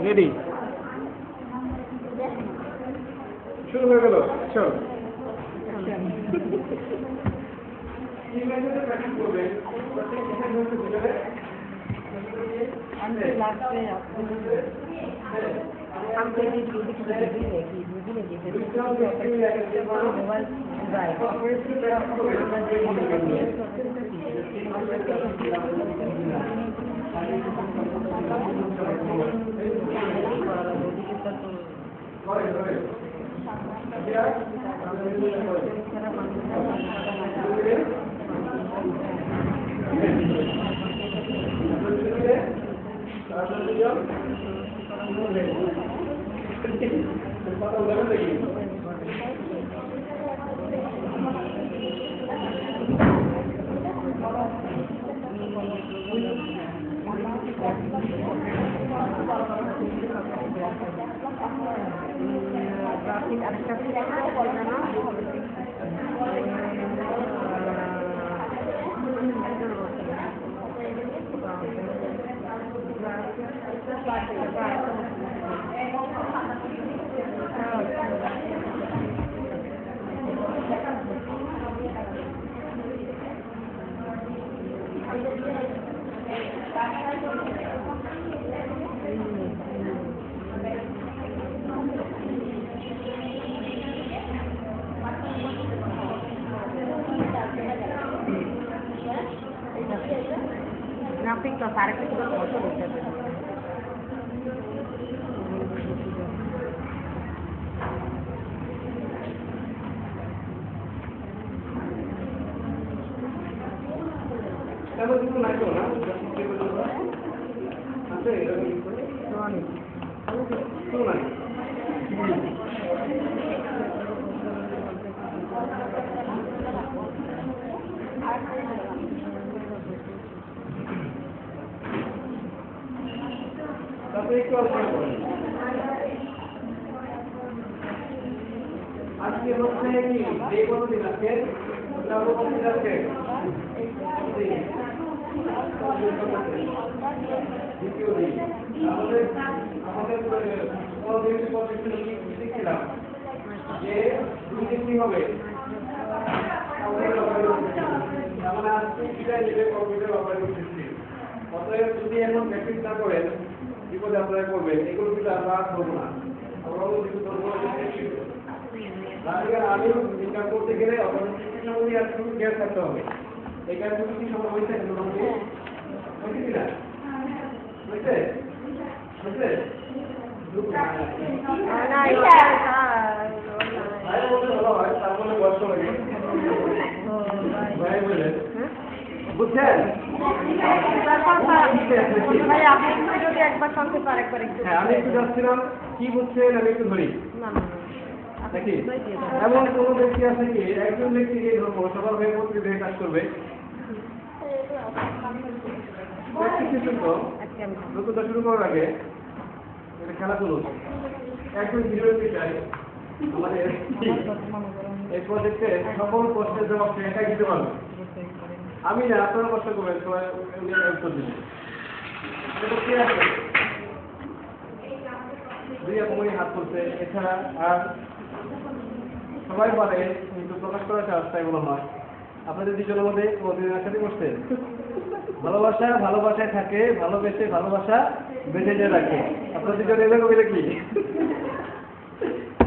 Ready শুরু হয়ে গেল চল Namping to tarik itu kan foto bisa. Kalau itu naik mana? Ada ya? Mana? Itu naik. Tapi itu apa? Asyik maksudnya ni, dia pun tidak ker, kalau pun tidak ker. আমাদের শিখছিলাম যে দুই দিন হবে অতএব যদি এখন প্র্যাকটিস না করেন বিপদে আপনারা করবেন এগুলো কিন্তু আমরা করবো না আমরা কিছু করবো আমি ইনকাম করতে গেলে অপরচুনিটির সম্বন্ধে আর কিছু জ্ঞান থাকতে হবে এই জ্ঞানগুলো কি সম্ভব হয়েছে মোটামুটি হয়েছে কিনা হয়েছে হয়েছে বুঝছেন আমি একটু যাচ্ছিলাম কি বুঝছেন আমি একটু ধরি নাকি এমন কোনো ব্যক্তি আছে কি একজন ব্যক্তিকে ধরবো সবার হয়ে প্রতিদিন কাজ করবে নতুনটা শুরু করার আগে একটা খেলা করুন একজন হিরো চাই আমাদের এই প্রজেক্টে সকল প্রশ্নের জবাব সে একাই দিতে পারবে আমি না আপনারা কষ্ট করবেন সবাই উত্তর দিবেন দুই রকমই হাত করছে এছাড়া আর সবাই পারে কিন্তু প্রকাশ করার চাষ তাই বলো নয় আপনাদের দুজনের মধ্যে প্রতিদিন একসাথে বসতে ভালোবাসা ভালোবাসায় থাকে ভালোবেসে ভালোবাসা বেঁচে যে রাখে আপনার দুজন এলে কবিলে কি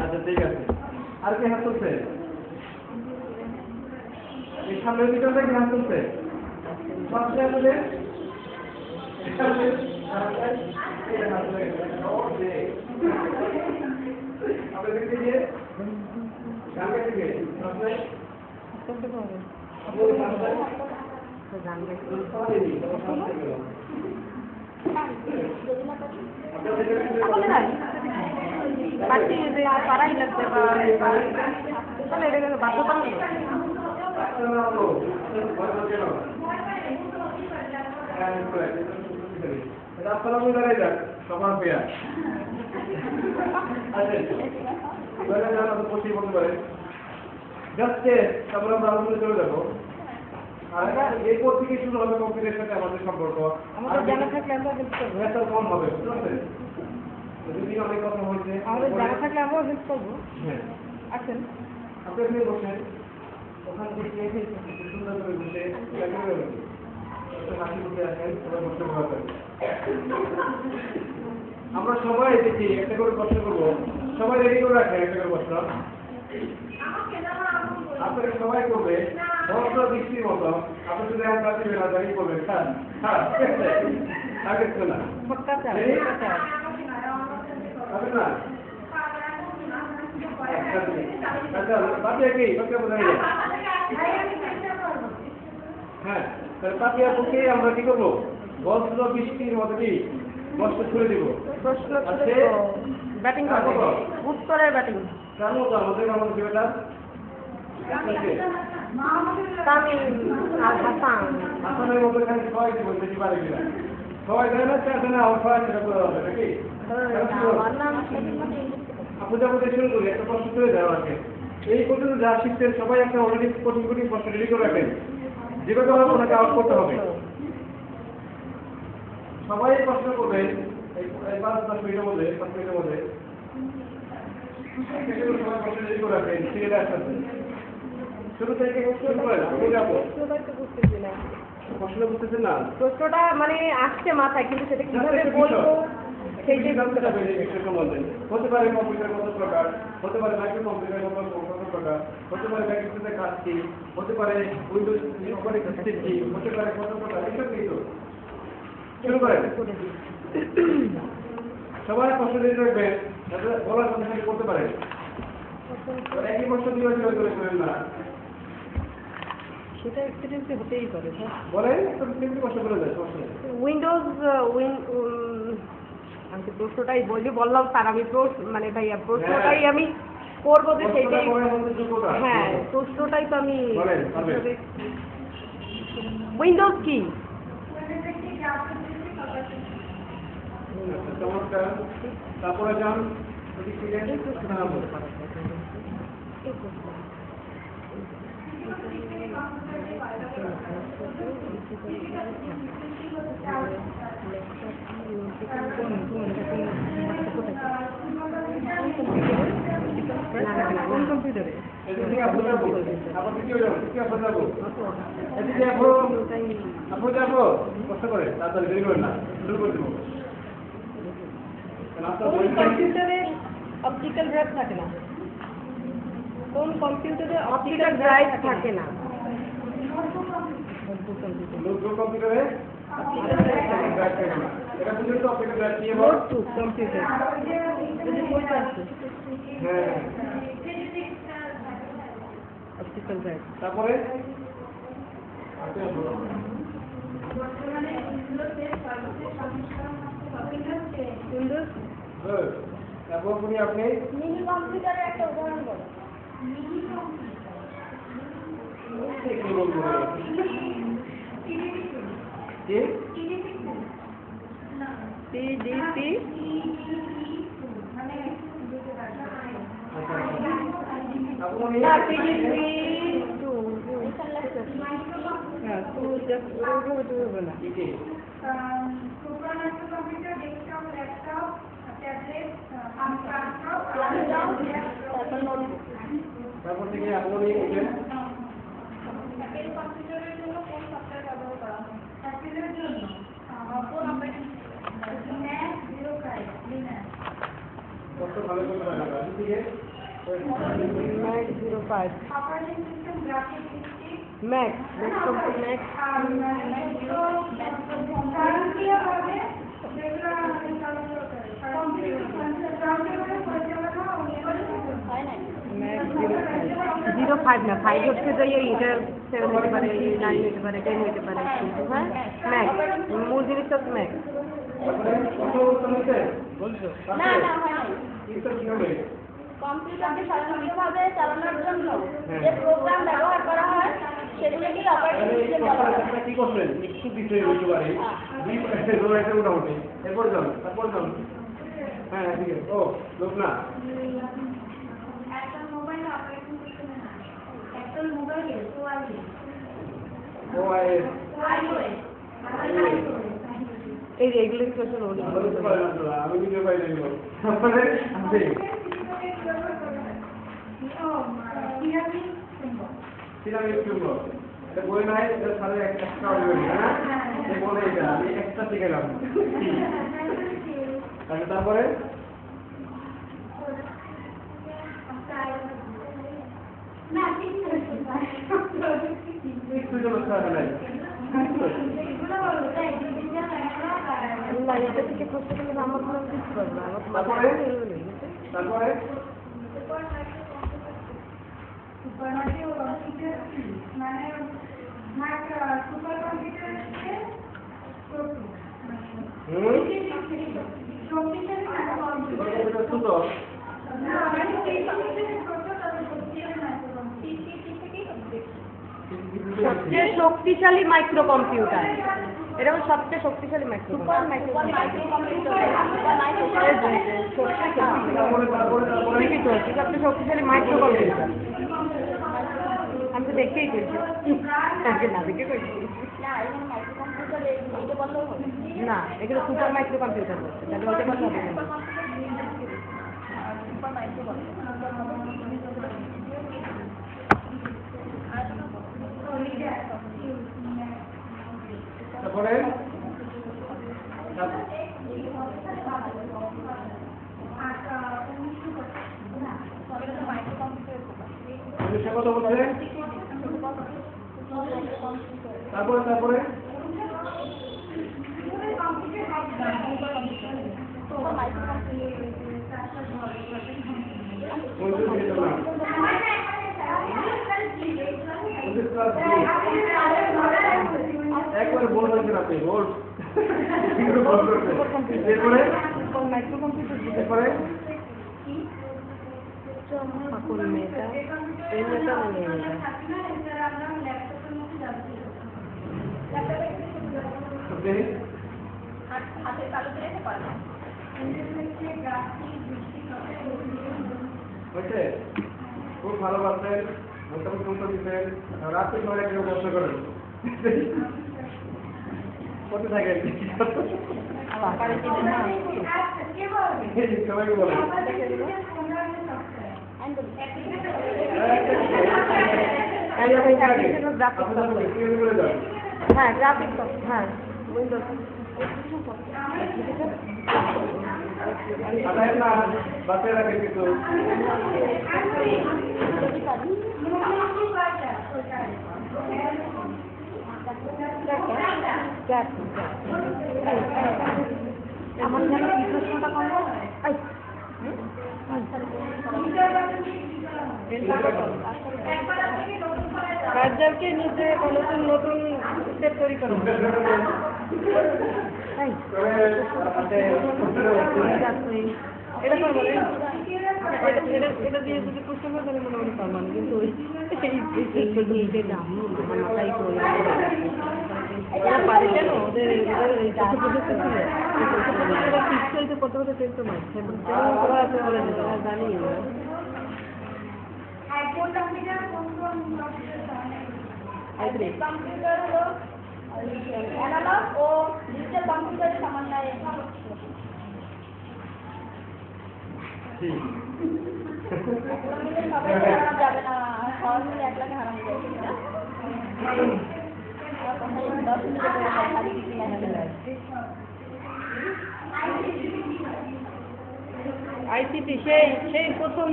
আচ্ছা ঠিক আছে আর কি হাত করছে এই সামনের দুজনটা কি হাত করছে আপনাদের আপনাদেরকে দিয়ে গানকে থেকে পাড়াই লাগতে পারে বাচ্চা রাস্তাটা বলে দাঁড়াই যাক সবার পেয়া আচ্ছা এবারে যারা বসেই বলতে পারে যাচ্ছে তারপরে আমরা আলোচনা চলে যাবো আর এরপর থেকে শুরু হবে কম্পিউটারের সাথে আমাদের সম্পর্ক আমাদের জানা থাকলে আমরা কম হবে বুঝতে পারছেন দিন অনেক কথা হয়েছে। আমাদের জানা থাকলে আমরাও হেল্প করবো। হ্যাঁ, আসেন। আপনি এখানে বসেন, ওখান থেকে সুন্দর করে বসে হাসি মুখে আসেন, সবাই বসে ঘোরা করেন। আমরা সবাই দেখি একটা করে প্রশ্ন করবো, সবাই রেডি করে রাখেন একটা করে প্রশ্ন। আপনাকে সবাই করবে বস্ত্র বৃষ্টির মতো, আপনি যদি এক রাত্রি বেলা দাঁড়িয়ে করবেন, হ্যাঁ হ্যাঁ আগে না ফটকা চাল, ফটকা চাল। হবে না? আচ্ছা পাপিয়া কি পাপিয়া বোঝাই যায়? হ্যাঁ, তাহলে পাপিয়ার পক্ষে আমরা কি করবো? বস্ত্র বৃষ্টির মতো কি বস্ত্র ছুড়ে দিব। প্রশ্ন ব্যাটিং করবে, উত্তরের ব্যাটিং। কার মতো আমাদের আমাদের ছেলেটা তামিম আর হাসান। হাসানের মতো এখানে সবাই দিব, বেশি পারে কিনা সবাই দেয় না, চার না আমার সবাই সেটা করে হবে নাকি? আমার নাম আপনি যখন শুরু করি একটা প্রশ্ন করে দেওয়া আছে, এই পর্যন্ত যা শিখছেন সবাই একটা অলরেডি কঠিন কঠিন প্রশ্ন রেডি করে রাখেন, যেভাবে হবে ওনাকে আউট করতে হবে। সবাই প্রশ্ন করবেন এই 5-10 মিনিটের মধ্যে, 5 মিনিটের মধ্যে সবাই প্রশ্ন রেডি করে রাখেন। ছেলেরা আসতেছে শুরু থেকে শুরু করেন, আমি যাবো। প্রশ্ন বুঝতেছেন না? প্রশ্নটা মানে আসছে মাথায়, কিন্তু সেটা কিভাবে বলবো সেই জানতে হবে। সম্বন্ধে হতে পারে কম্পিউটার কত প্রকার, হতে পারে মাইক্রো কম্পিউটার কত প্রকার, হতে পারে ব্যাকগ্রাউন্ডের কাজ কি, হতে পারে উইন্ডোজ অপারেটিং সিস্টেম কি, হতে পারে কত প্রকার, এসব কিন্তু শুরু করেন। সবাই প্রশ্ন দিয়ে রাখবেন, যাতে বলার সাথে সাথে করতে পারেন। একই প্রশ্ন দিয়ে করেন না, সেটা এক্সপিরিয়েন্স হতেই পারে। বলেন একটা সিম্পল প্রশ্ন করে দেয় সমস্যা নেই। উইন্ডোজ আমি প্রশ্নটাই বললাম স্যার, আমি মানে ভাইয়া প্রশ্নটাই আমি করবো যে সেইটাই। হ্যাঁ, প্রশ্নটাই তো আমি। উইন্ডোজ কি? চমৎকার, তারপরে যান কোন কম্পিউটারে? কষ্ট করে তাড়াতাড়ি দেরি করেন না, শুরু করে দেবো। কম্পিউটারে অপটিক্যাল ড্রাইভ থাকে না। কোন কম্পিউটারে অপটিক্যাল ড্রাইভ থাকে না? কম্পিউটারে এটা বুঝে তো অপটিক্যাল ড্রাইভ কি হবে? কম্পিউটার হ্যাঁ, অপটিক্যাল ড্রাইভ। তারপরে উইন্ডোজ। তারপর আপনি মিনি কম্পিউটারের একটা উদাহরণ বলো। পিডিপি না, পিডিপি টু হ্যাঁ, টু জাস্ট হবে না। কম্পিউটার, ডেস্কটপ, ল্যাপটপ, ট্যাবলেট, তারপর থেকে আপনি উঠেন। অ্যাপেল কম্পিউটারের জন্য কোন সফটওয়্যার ব্যবহার করা হয়? অ্যাপেলের জন্য কোন অপারেটিং সিস্টেম? Mac 05 Linux. কত ভালো করে রাখা আছে ঠিক আছে। Mac 05 operating system graphic system Mac desktop Mac. স্বয়ংক্রিয়ভাবে যেগুলো স্বয়ংক্রিয়ভাবে পরিচালনা ও নিয়ন্ত্রণ হয় না। ম্যাক 05 না, 5 হচ্ছে যে এটা 7 হতে পারে, 9 হতে পারে, 10 হতে পারে, কিন্তু হ্যাঁ ম্যাক মূল জিনিসটা ম্যাক। না না হয় না। কি হবে? কম্পিউটারকে স্বয়ংক্রিয়ভাবে চালানোর জন্য যে প্রোগ্রাম ব্যবহার করা হয় সেগুলোকেই অপারেটিং সিস্টেম বলা হয়। কি করলেন? একটু দিতে হইতে পারে। মোটামুটি এরপর যান, তারপর যান। হ্যাঁ ঠিক আছে। ও লোক না একটা মোবাইল অপারেটিং সিস্টেম না, একটা মোবাইলে ও আইএস এই যে এগুলো কি করছো রোল আমি ভিডিও পাই নাই তারপরে আছে সিরামিক কিউব এটা বই নাই এটা সাথে এক্সট্রা অর্ডিনারি না এই বলে এটা আমি এক্সট্রা শিখলাম তারপরে না ঠিক আছে একটু জন্য ছাড়া নাই না এটা থেকে করতে গেলে আমার কোনো কিছু পারবো না তারপরে তারপরে সুপার কম্পিউটার মানে সুপার কম্পিউটার সবচেয়ে শক্তিশালী মাইক্রো কম্পিউটার এটা হলো সবচেয়ে শক্তিশালী মাইক্রো সবচেয়ে শক্তিশালী মাইক্রো কম্পিউটার আমি তো দেখেই কইছি না দেখে কইছি না এগুলো সুপার মাইক্রো কম্পিউটার বলছে তাহলে ওইটা কথা হবে না তারপরে কথা বলছে তারপরে তারপরে একবারে বল হয়েছেন আপনি বল এরপরে মাইক্রো কম্পিউটার এরপরে কোন মেয়েটা এই মেয়েটা মানে এই মেয়েটা হয়েছে খুব ভালোবাসেন মোটামুটি মতো দিচ্ছেন রাত্রি সময় একটু কষ্ট করেন করতে থাকেন সবাইকে বলেন হ্যাঁ গ্রাফিক্স হ্যাঁ উইন্ডোজ না বাচ্চারা কিন্তু আমার যেন কি প্রশ্নটা কম রাজ্জাককে নিজে নতুন নতুন স্টেপ তৈরি করো এটা করবো এটা দিয়ে যদি প্রশ্ন করে তাহলে মোটামুটি পারবো না কিন্তু মাথায় ওরা পারে কেন ওদের পিক্সেলটা করতে করতে চেষ্টা নয় ওরা আছে বলে যেত ওরা জানি কম্পিউটার হলো অ্যানালগ ও ডিজিটাল কম্পিউটারের সমন্বয়ে যাবে না সবাই মিলে 1 লাখে হারানো যাবে আইসিটি সেই প্রথম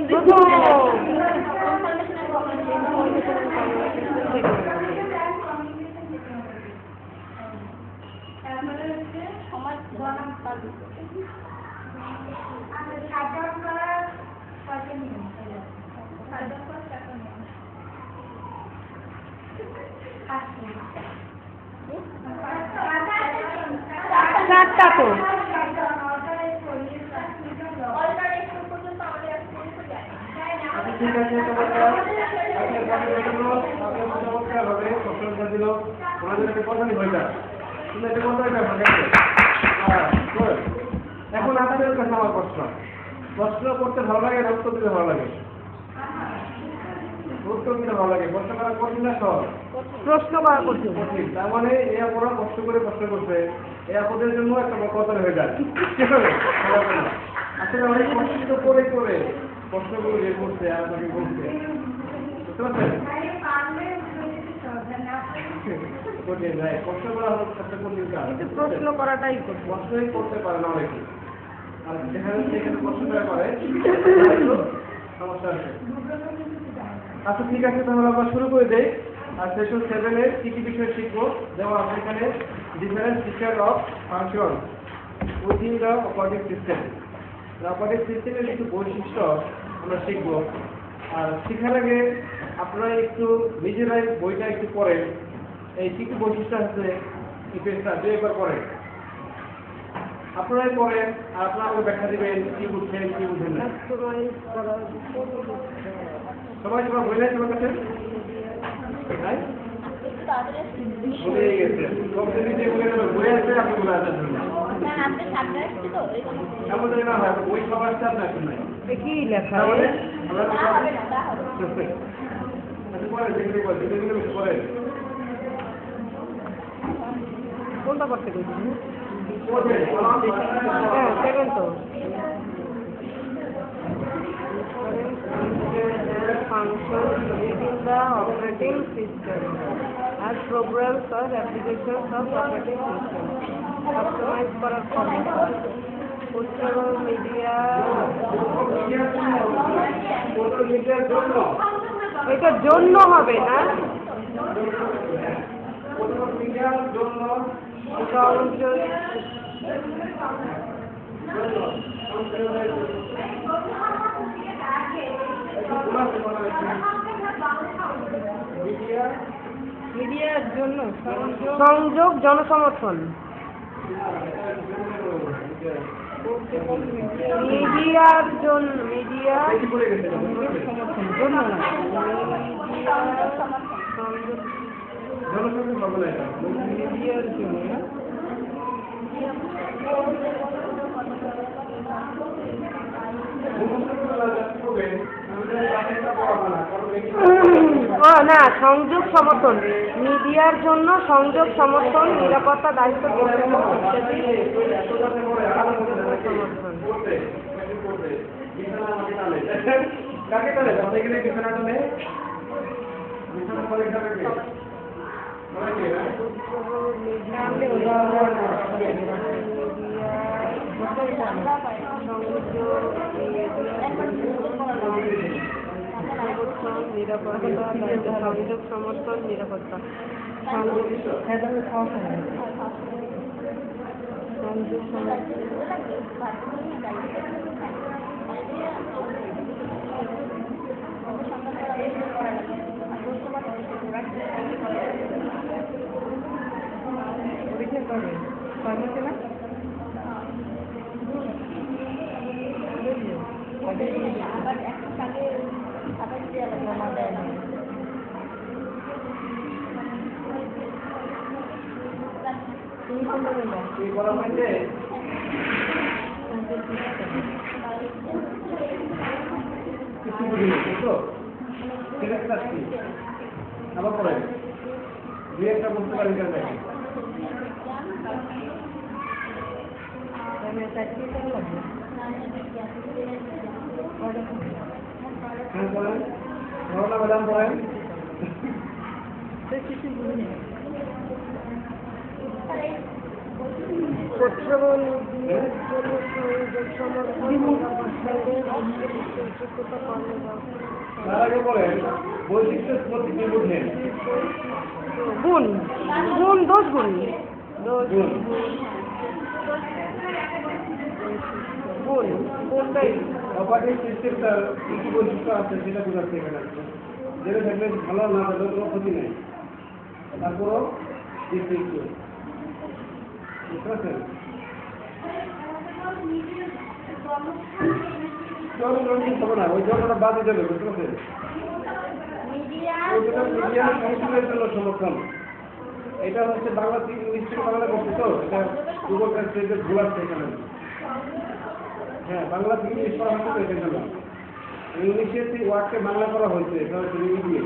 চারটা তো ঠিক আছে দিল ওনাদের কথানি হয়ে এখন আপনাদের কাছে আমার প্রশ্ন করতে ভালো লাগে রক্ত দিতে ভালো লাগে উত্তর দিতে ভালো লাগে, প্রশ্ন করা কঠিন না সহজ? প্রশ্ন করা কঠিন। কঠিন। তার মানে এই আপুরা কষ্ট করে প্রশ্ন করছে, এই আপুদের জন্য একটা বকতর হয়ে যায়। ঠিক আছে? আসলে অনেক কষ্ট করে করে প্রশ্নগুলো বের করছে আর আপনাকে বলছে, বুঝতে পারছেন? কঠিন ভাই, প্রশ্ন করা হলো একটা কঠিন কাজ। কিন্তু প্রশ্ন করাটাই কঠিন। প্রশ্নই করতে পারে না অনেকে, আর দেখা যাচ্ছে এখানে প্রশ্ন করা পারে সমস্যা আছে। আচ্ছা ঠিক আছে, তাহলে আমরা শুরু করে দেই। আর সেশন 7-এর কি কি বিষয় শিখবো, যেমন আমরা এখানে different feature of function within the operating system, operating সিস্টেমের কিছু বৈশিষ্ট্য আমরা শিখবো। আর শেখার আগে আপনারা একটু নিজেরাই বইটা একটু পড়েন, এই কি কি বৈশিষ্ট্য আছে এই পেজটা দু একবার পড়েন, আপনারাই পড়েন আর আপনারা আমাকে ব্যাখ্যা দিবেন কি বুঝছেন কি বুঝেন না। সবাই তোমার বই নাই তোমার কাছে? নাই? ভুলে গেছে। কম্পিউটারে বলে দেবে বই আছে, আপনি বলে আসার জন্য। এমন যদি না হয়, বই সবার আসতে আপনার এখন নাই। কি লেখা? তাহলে আমরা আচ্ছা পরে দেখতে পাচ্ছি, দেখতে বেশি পরে। কোনটা করতে গেছি? পড়বে। হ্যাঁ, সেকেন্ড তো। Functions within the operating system as programs or applications of operating system. Customize করার ক্ষমতা, উচ্চারণ মিডিয়া, এটার জন্য হবে না, সংযোগ মিডিয়ার জন্য সংযোগ জনসমর্থন, মিডিয়ার জন্য মিডিয়া সমর্থন জন্য না, মিডিয়ার জন্য না। ও না, সংযোগ সমর্থন, মিডিয়ার জন্য সংযোগ সমর্থন, নিরাপত্তা দায়িত্ব ইত্যাদি সমর্থন। কাকে টানে? আপনাকে বিছানা টানে? বিছানা পরে খাবে কে? নিরাপত্তা সংযোগ সমর্থন, নিরাপত্তা সংযোগ আবার পরে দুই একটা বুঝতে পারি কেন দেখি বলেন রওনা ম্যাডাম বলেন তার আগে বলেন বৈশিষ্ট্য প্রতীকী বুঝলেন গুণ গুণ দোষ গুণ গুণ গুণটাই অপারেটিং সিস্টেমটার কি কি বৈশিষ্ট্য আছে সেটা বোঝাচ্ছে এখানে যেটা থাকলে ভালো না থাকলে কোনো ক্ষতি নেই তারপরও বুঝতে পারছেন হবে না ওই জন্য বাদে যাবে বুঝতে পারছেন মিডিয়ার জন্য সমর্থন এটা হচ্ছে বাংলা থেকে ইংলিশ থেকে বাংলা করছে তো এটা গুগল ট্রান্সলেটে ভুল আসছে এখানে হ্যাঁ বাংলা থেকে ইংলিশ পড়া হচ্ছে এটার জন্য ইংলিশের যে ওয়ার্ডকে বাংলা করা হয়েছে সরাসরি দিয়ে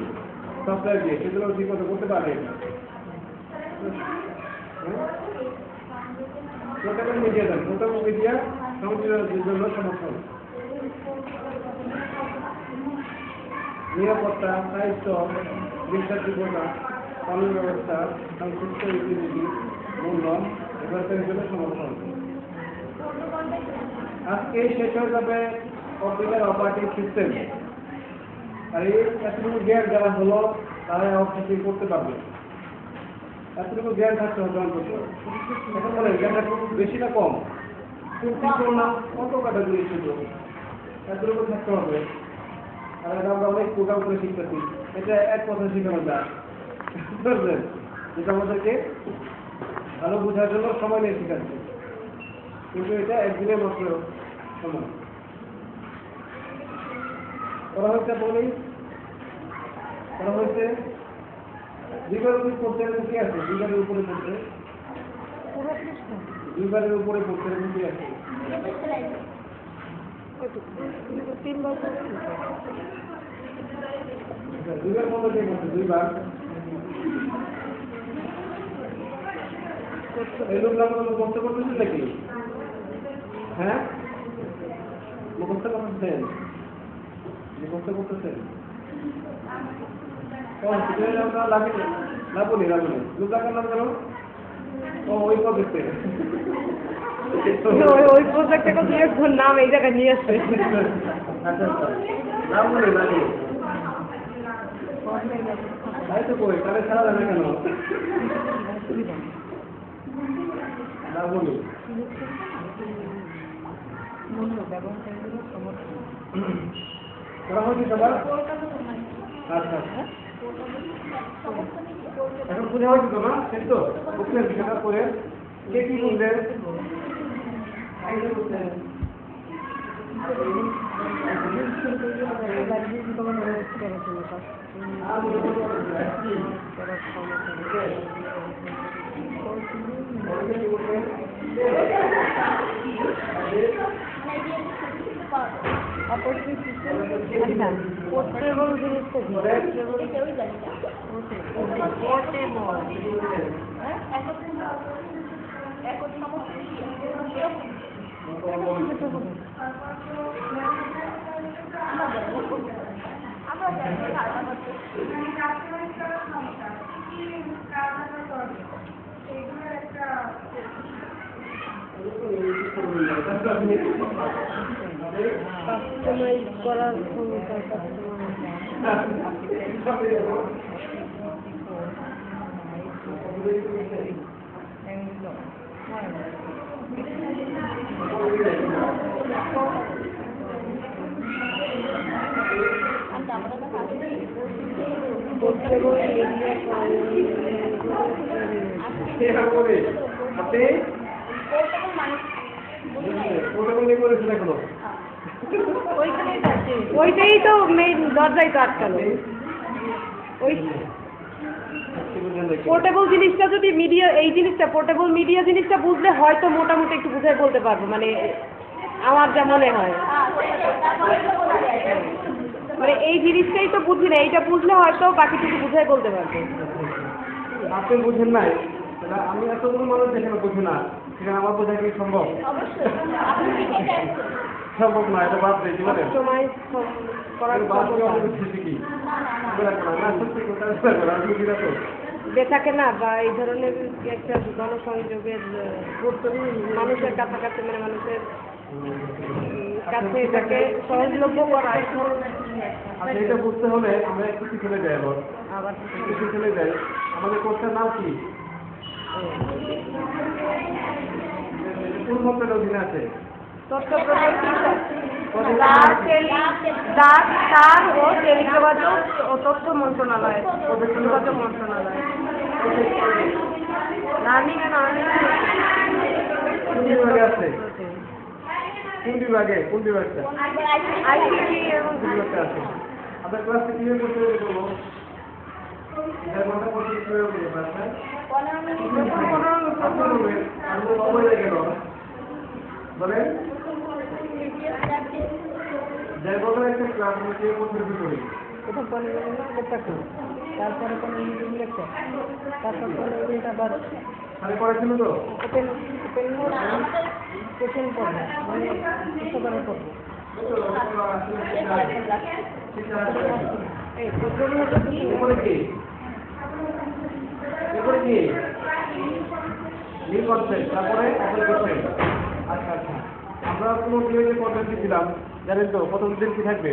সফটওয়্যার দিয়ে সেগুলো ঠিক মতো করতে পারবে portable media then portable media সংযোজনের জন্য সমর্থন নিরাপত্তা সাহিত্য বিশ্বাসযোগ্যতা কানুন ব্যবস্থা সংশ্লিষ্ট রীতিনীতি মূল্যন এগুলোর জন্য সমর্থন আজকে শেষ হয়ে যাবে কম্পিউটার অপারেটিং সিস্টেম আর এই এতটুকু জ্ঞান যারা হলো তারা অপারেটিং করতে পারবে এতটুকু জ্ঞান থাকতে হবে অন্তত এখন বলে জ্ঞানটা খুব বেশি না কম কি করলাম কত কাটা জিনিস ছিল এতটুকু থাকতে হবে আর আমরা অনেক প্রোগ্রাম করে শিখতেছি এটা এক কথা শেখানো যায় বুঝলেন যেটা আমাদেরকে ভালো বোঝার জন্য সময় নিয়ে শেখাচ্ছে কিন্তু এটা একদিনের মাত্র সময় করা হয়েছে বলি করা হয়েছে দুইবারের উপরে পড়তে কি আছে দুইবারের উপরে পড়তে দুইবারের উপরে পড়তে কি আছে 3 বার দুইবার মতো কে করছে দুইবার এই লোক মুখস্থ করতেছেন নাকি হ্যাঁ মুখস্থ করতেছেন মুখস্থ করতেছেন লাগুনি দুর্গাকার নাম কেন ও ওই প্রজেক্টে ওই প্রজেক্টে কত নাম এই জায়গায় নিয়ে আসছে আচ্ছা লাগুনি তাই তো কই তাহলে ছাড়া যাবে কেন লাগুনি করা হয়েছে সবার আচ্ছা এখন বোঝা হয়েছে তো না সেই তো বুঝলেন সেটা করে কে কি বললেন আচ্ছা পোর্টেবল জিনিসটা পোর্টেবল কাস্টমাইজ করার ক্ষমতা ওইটাই তো মেইন দরজাই তো আটকানো ওই পোর্টেবল জিনিসটা যদি মিডিয়া এই জিনিসটা পোর্টেবল মিডিয়া জিনিসটা বুঝলে হয়তো মোটামুটি একটু বুঝাই বলতে পারবো মানে আমার যা মনে হয় মানে এই জিনিসটাই তো বুঝি না এইটা বুঝলে হয়তো বাকি কিছু বুঝাই বলতে পারবো আপনি বুঝেন নাই আমি এতগুলো মানুষ যেখানে বুঝি না সেখানে আমার বোঝা কি সম্ভব সম্ভব না এটা বাদ দিই মানে কাস্টমাইজ করার থাকে না বা এই ধরনের একটা গণসংযোগের মানুষের কাছাকাছি মানে মানুষের কাছে এটাকে সহজলভ্য করা আচ্ছা এটা বুঝতে হলে আমরা একটু পিছনে যাই আবার একটু পিছনে যাই আমাদের কোর্সের নাম কি কোন মন্ত্রের অধীনে আছে তথ্য প্রযুক্তি তার ও টেলিযোগাযোগ ও তথ্য মন্ত্রণালয় যোগাযোগ মন্ত্রণালয় লার্নিং এন্ড আর্নিং কোন বিভাগে আছে কোন বিভাগটা আইসিটি এবং বিভাগটা আছে আপনার ক্লাসে কিভাবে করতে বলবো ঘন্টা করতে কিভাবে করবো ক্লাসটা 15 মিনিট আমি সময় লেগে গেল বলেন 1.5 ঘন্টা একটা ক্লাসরুমে কোথায় করি? প্রথম পরে লেখাটা তারপরে কোনো লেখা তারপর পরে এটা আবার খালি পড়াছিল তো? ওপেন ওপেন কোশ্চেন পড়বে মানে কিছু করার পড়বে এই প্রথমে হচ্ছে এরপরে কি? এরপরে কি? লিঙ্ক করছেন, তারপরে অ্যাপ্লিকেশন। আচ্ছা আচ্ছা, আমরা কোনো যে পদ্ধতি ছিলাম জানেন তো, প্রথম দিন কি থাকবে?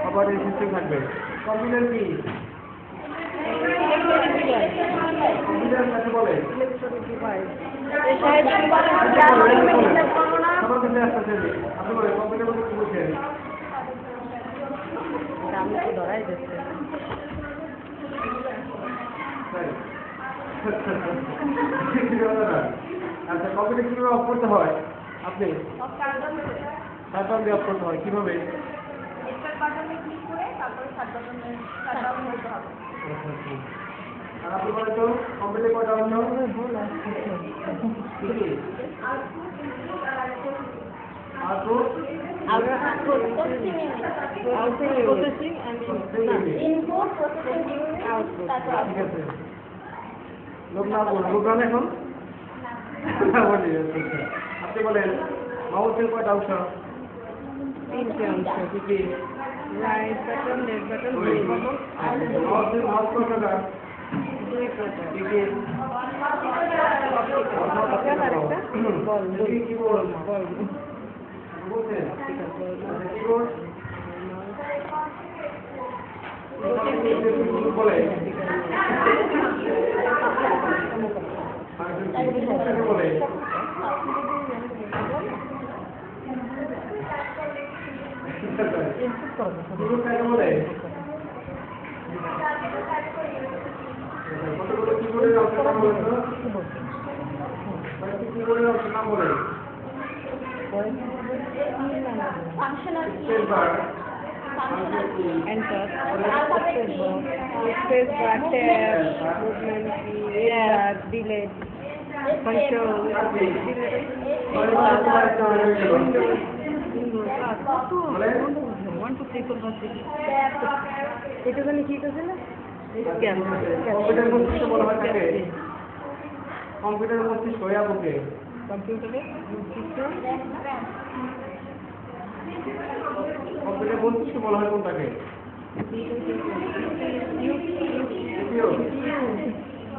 অপারেটিং সিস্টেম থাকবে। কম্পিউটার কি? কম্পিউটার কাকে বলে? ইলেকট্রনিক ডিভাইস সবার কাছে আসতেছেন, আপনি বলেন কম্পিউটার বলতে কি বুঝেন? আমি তো ধরাই যাচ্ছে আচ্ছা, কম্পিউটার কিভাবে অফ করতে হয়? আপনি শাটডাউন দিয়ে অফ করতে হয় কিভাবে? আর আপনি বলেন তো কম্পিউটার কয়টা অংশ? Output, processing and input, processing, output ঠিক আছে। লোক না বলুন, লোক গান এখন বলি। আপনি বলেন মাউসের কয়টা অংশ? তিনটে অংশ কি কি? রাইট বাটন লেফট বাটন মাউসের মাউস কয়টা? দুই প্রকার কি কি? বল কিবোর্ড বল বলছেন? ঠিক আছে বল কিবোর্ড বলে বলে ইনপুট করবে কিবোর্ড কাকে বলে? কতগুলো কিবোর্ডের অংশ নাম বলেন তো? কয়েকটি কিবোর্ডের অংশ নাম বলে? Functional space bar, enter space bar tab movement read delete control এটা জানি কি করছে না কম্পিউটার মস্তিষ্ক বলা হয় তাকে। কম্পিউটার মস্তিষ্ক বুকে কম্পিউটারে কম্পিউটার মস্তিষ্ক বলা হয় কোনটাকে?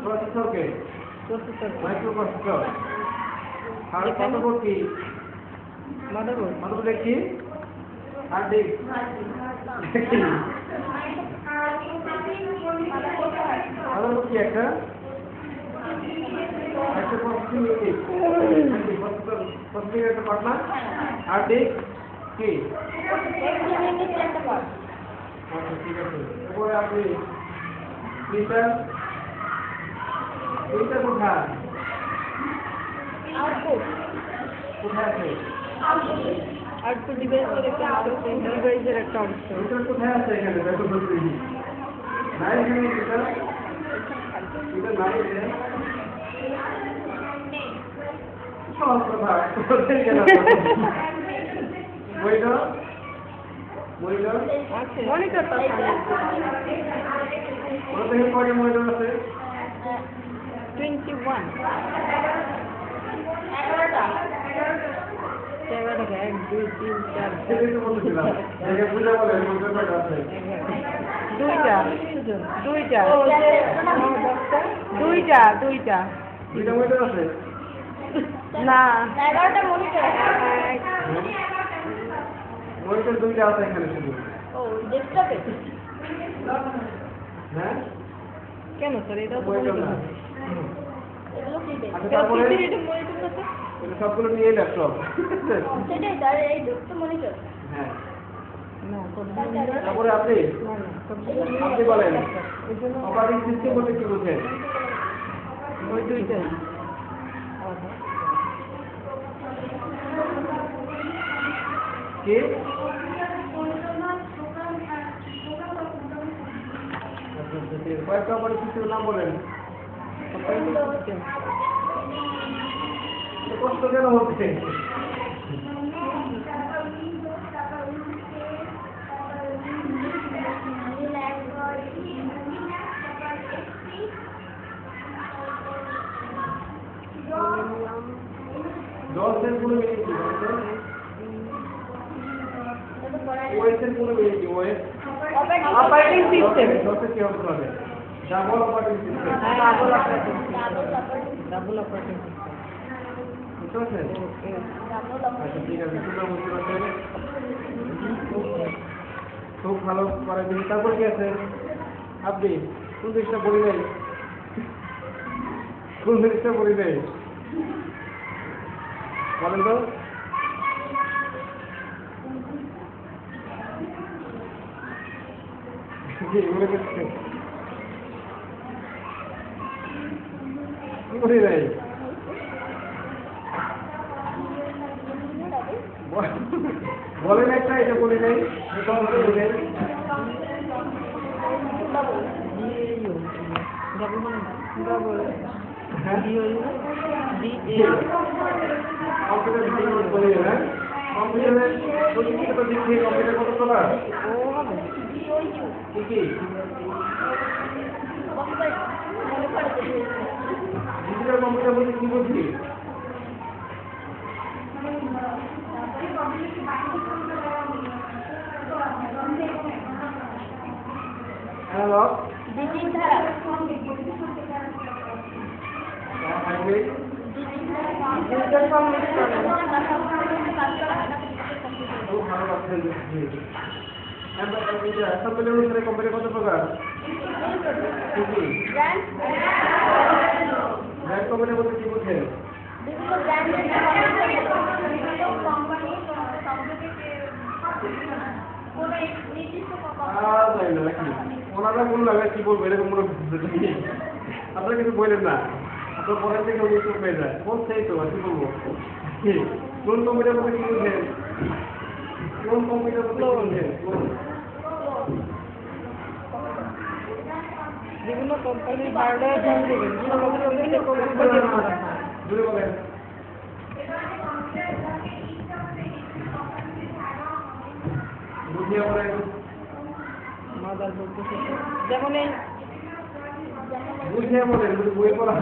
প্রসেসরকে, মাইক্রো প্রসেসর। আর কতবোর্ড কি? মাদারবোর্ড মাদারবোর্ড কি? হার্ড ডিস্ক কি? মাদারবোর্ড কি একটা প্রসেসিং ইউনিট, প্রসেসিং একটা পার্ট না? হার্ড ডিস্ক কি? আচ্ছা ঠিক আছে। এরপরে আপনি প্রিন্টার, প্রিন্টার কোথায়? কোথায় আছে? আউটপুট ডিভাইসের একটা অংশ ডিভাইসের একটা অংশ প্রিন্টার কোথায় আছে? এখানে দেখো তো তুমি। নাই এখানে প্রিন্টার? প্রিন্টার নাই এখানে? সহজ কথা, কোথায় গেল? বইটা মনিটর, আছে মনিটরটা ওটা থেকে কয়টা মনিটর আছে? 21 11টা 1 2 3 4 সেটাই তো বলছিলাম, দেখে বুঝে বলেন মনিটর কয়টা আছে? দুইটা দুইটা দুইটা মনিটর আছে? না 11টা মনিটর। মনিটর দুইটা আছে এখানে শুধু। ও ডেস্কটপে হ্যাঁ কেন স্যার এটা তো মনিটর না। এগুলো কি দেখ? আচ্ছা তারপরে এটা মনিটর না স্যার এটা সবগুলো নিয়ে ল্যাপটপ। সেটাই তার এই ডেস্কটপ মনিটর। হ্যাঁ, না তারপরে আপনি আপনি বলেন অপারেটিং সিস্টেম বলতে কি বোঝেন? ওই দুইটাই কি? কয়েকটা অপারেটিং সিস্টেমের নাম বলেন। কষ্ট কেন হচ্ছে? ওয়েসের কোনো কি ওয়েস অপারেটিং সিস্টেম। ডসের কি হবে তাহলে? Double operating system. হ্যাঁ, ডাবল অপারেটিং ডাবল অপারেটিং বুঝতে পারছেন? আচ্ছা ঠিক আছে, সুন্দর বুঝতে পারছেন। খুব ভালো করে দিন। তারপর কি আছে? আপনি কোন জিনিসটা বলি নাই? কোন জিনিসটা বলি নাই? বলেন তো? কি বলে দিচ্ছে? কি বলি নাই? বলেন একটা, এটা বলি নাই, এটা বলি নাই। ডাবল হ্যাঁ? কম্পিউটার বলি না? কম্পিউটারের প্রযুক্তিগত দিক থেকে কম্পিউটার কত প্রকার? কি কি? ডিজিটাল কম্পিউটার বলতে কি বুঝি? অ্যানালগ, হাইব্রিড, খুব ভালো লাগছে। অ্যাসেম্বলি অনুসারে কম্পিউটার কত প্রকার? কি কি? ব্র্যান্ড কম্পিউটার বলতে কি বুঝেন? তাই না নাকি? ওনারা বললাম কি বলবো, এরকম মনে হচ্ছে। আপনারা কিছু বললেন না, আপনার পরের থেকে উনি চুপ হয়ে যায়। বলছেই তো, আর কি বলবো? কি কোন কম্পিউটার বলতে কি বুঝেন? কোন কম্পিউটার বলতে কি বুঝেন? বিভিন্ন কোম্পানির হার্ডওয়্যার জানবেন, জুড়ে বলেন। বুঝিয়ে বলেন। মাদার বলতে যেমন এই বুঝিয়ে বলেন, বই পড়া।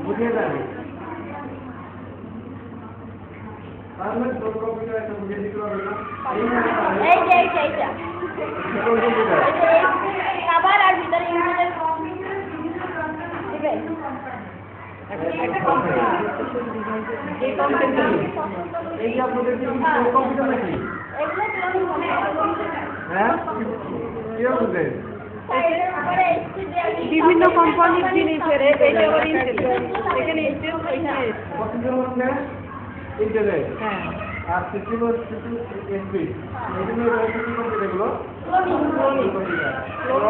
বুঝিয়ে দেন। তাহলে তোর কম্পিউটার একটা বুঝিয়ে দিতে পারবে না? কোন কম্পিউটার? এই যে আপনাদের কম্পিউটার নাকি? হ্যাঁ, কি বুঝলেন? বিভিন্ন কোম্পানির জিনিসের এখানে পছন্দের হচ্ছে ইন্টারনেট। হ্যাঁ, আর সিস্টেম হচ্ছে এসপি। এই জন্য কম্পিউটারগুলো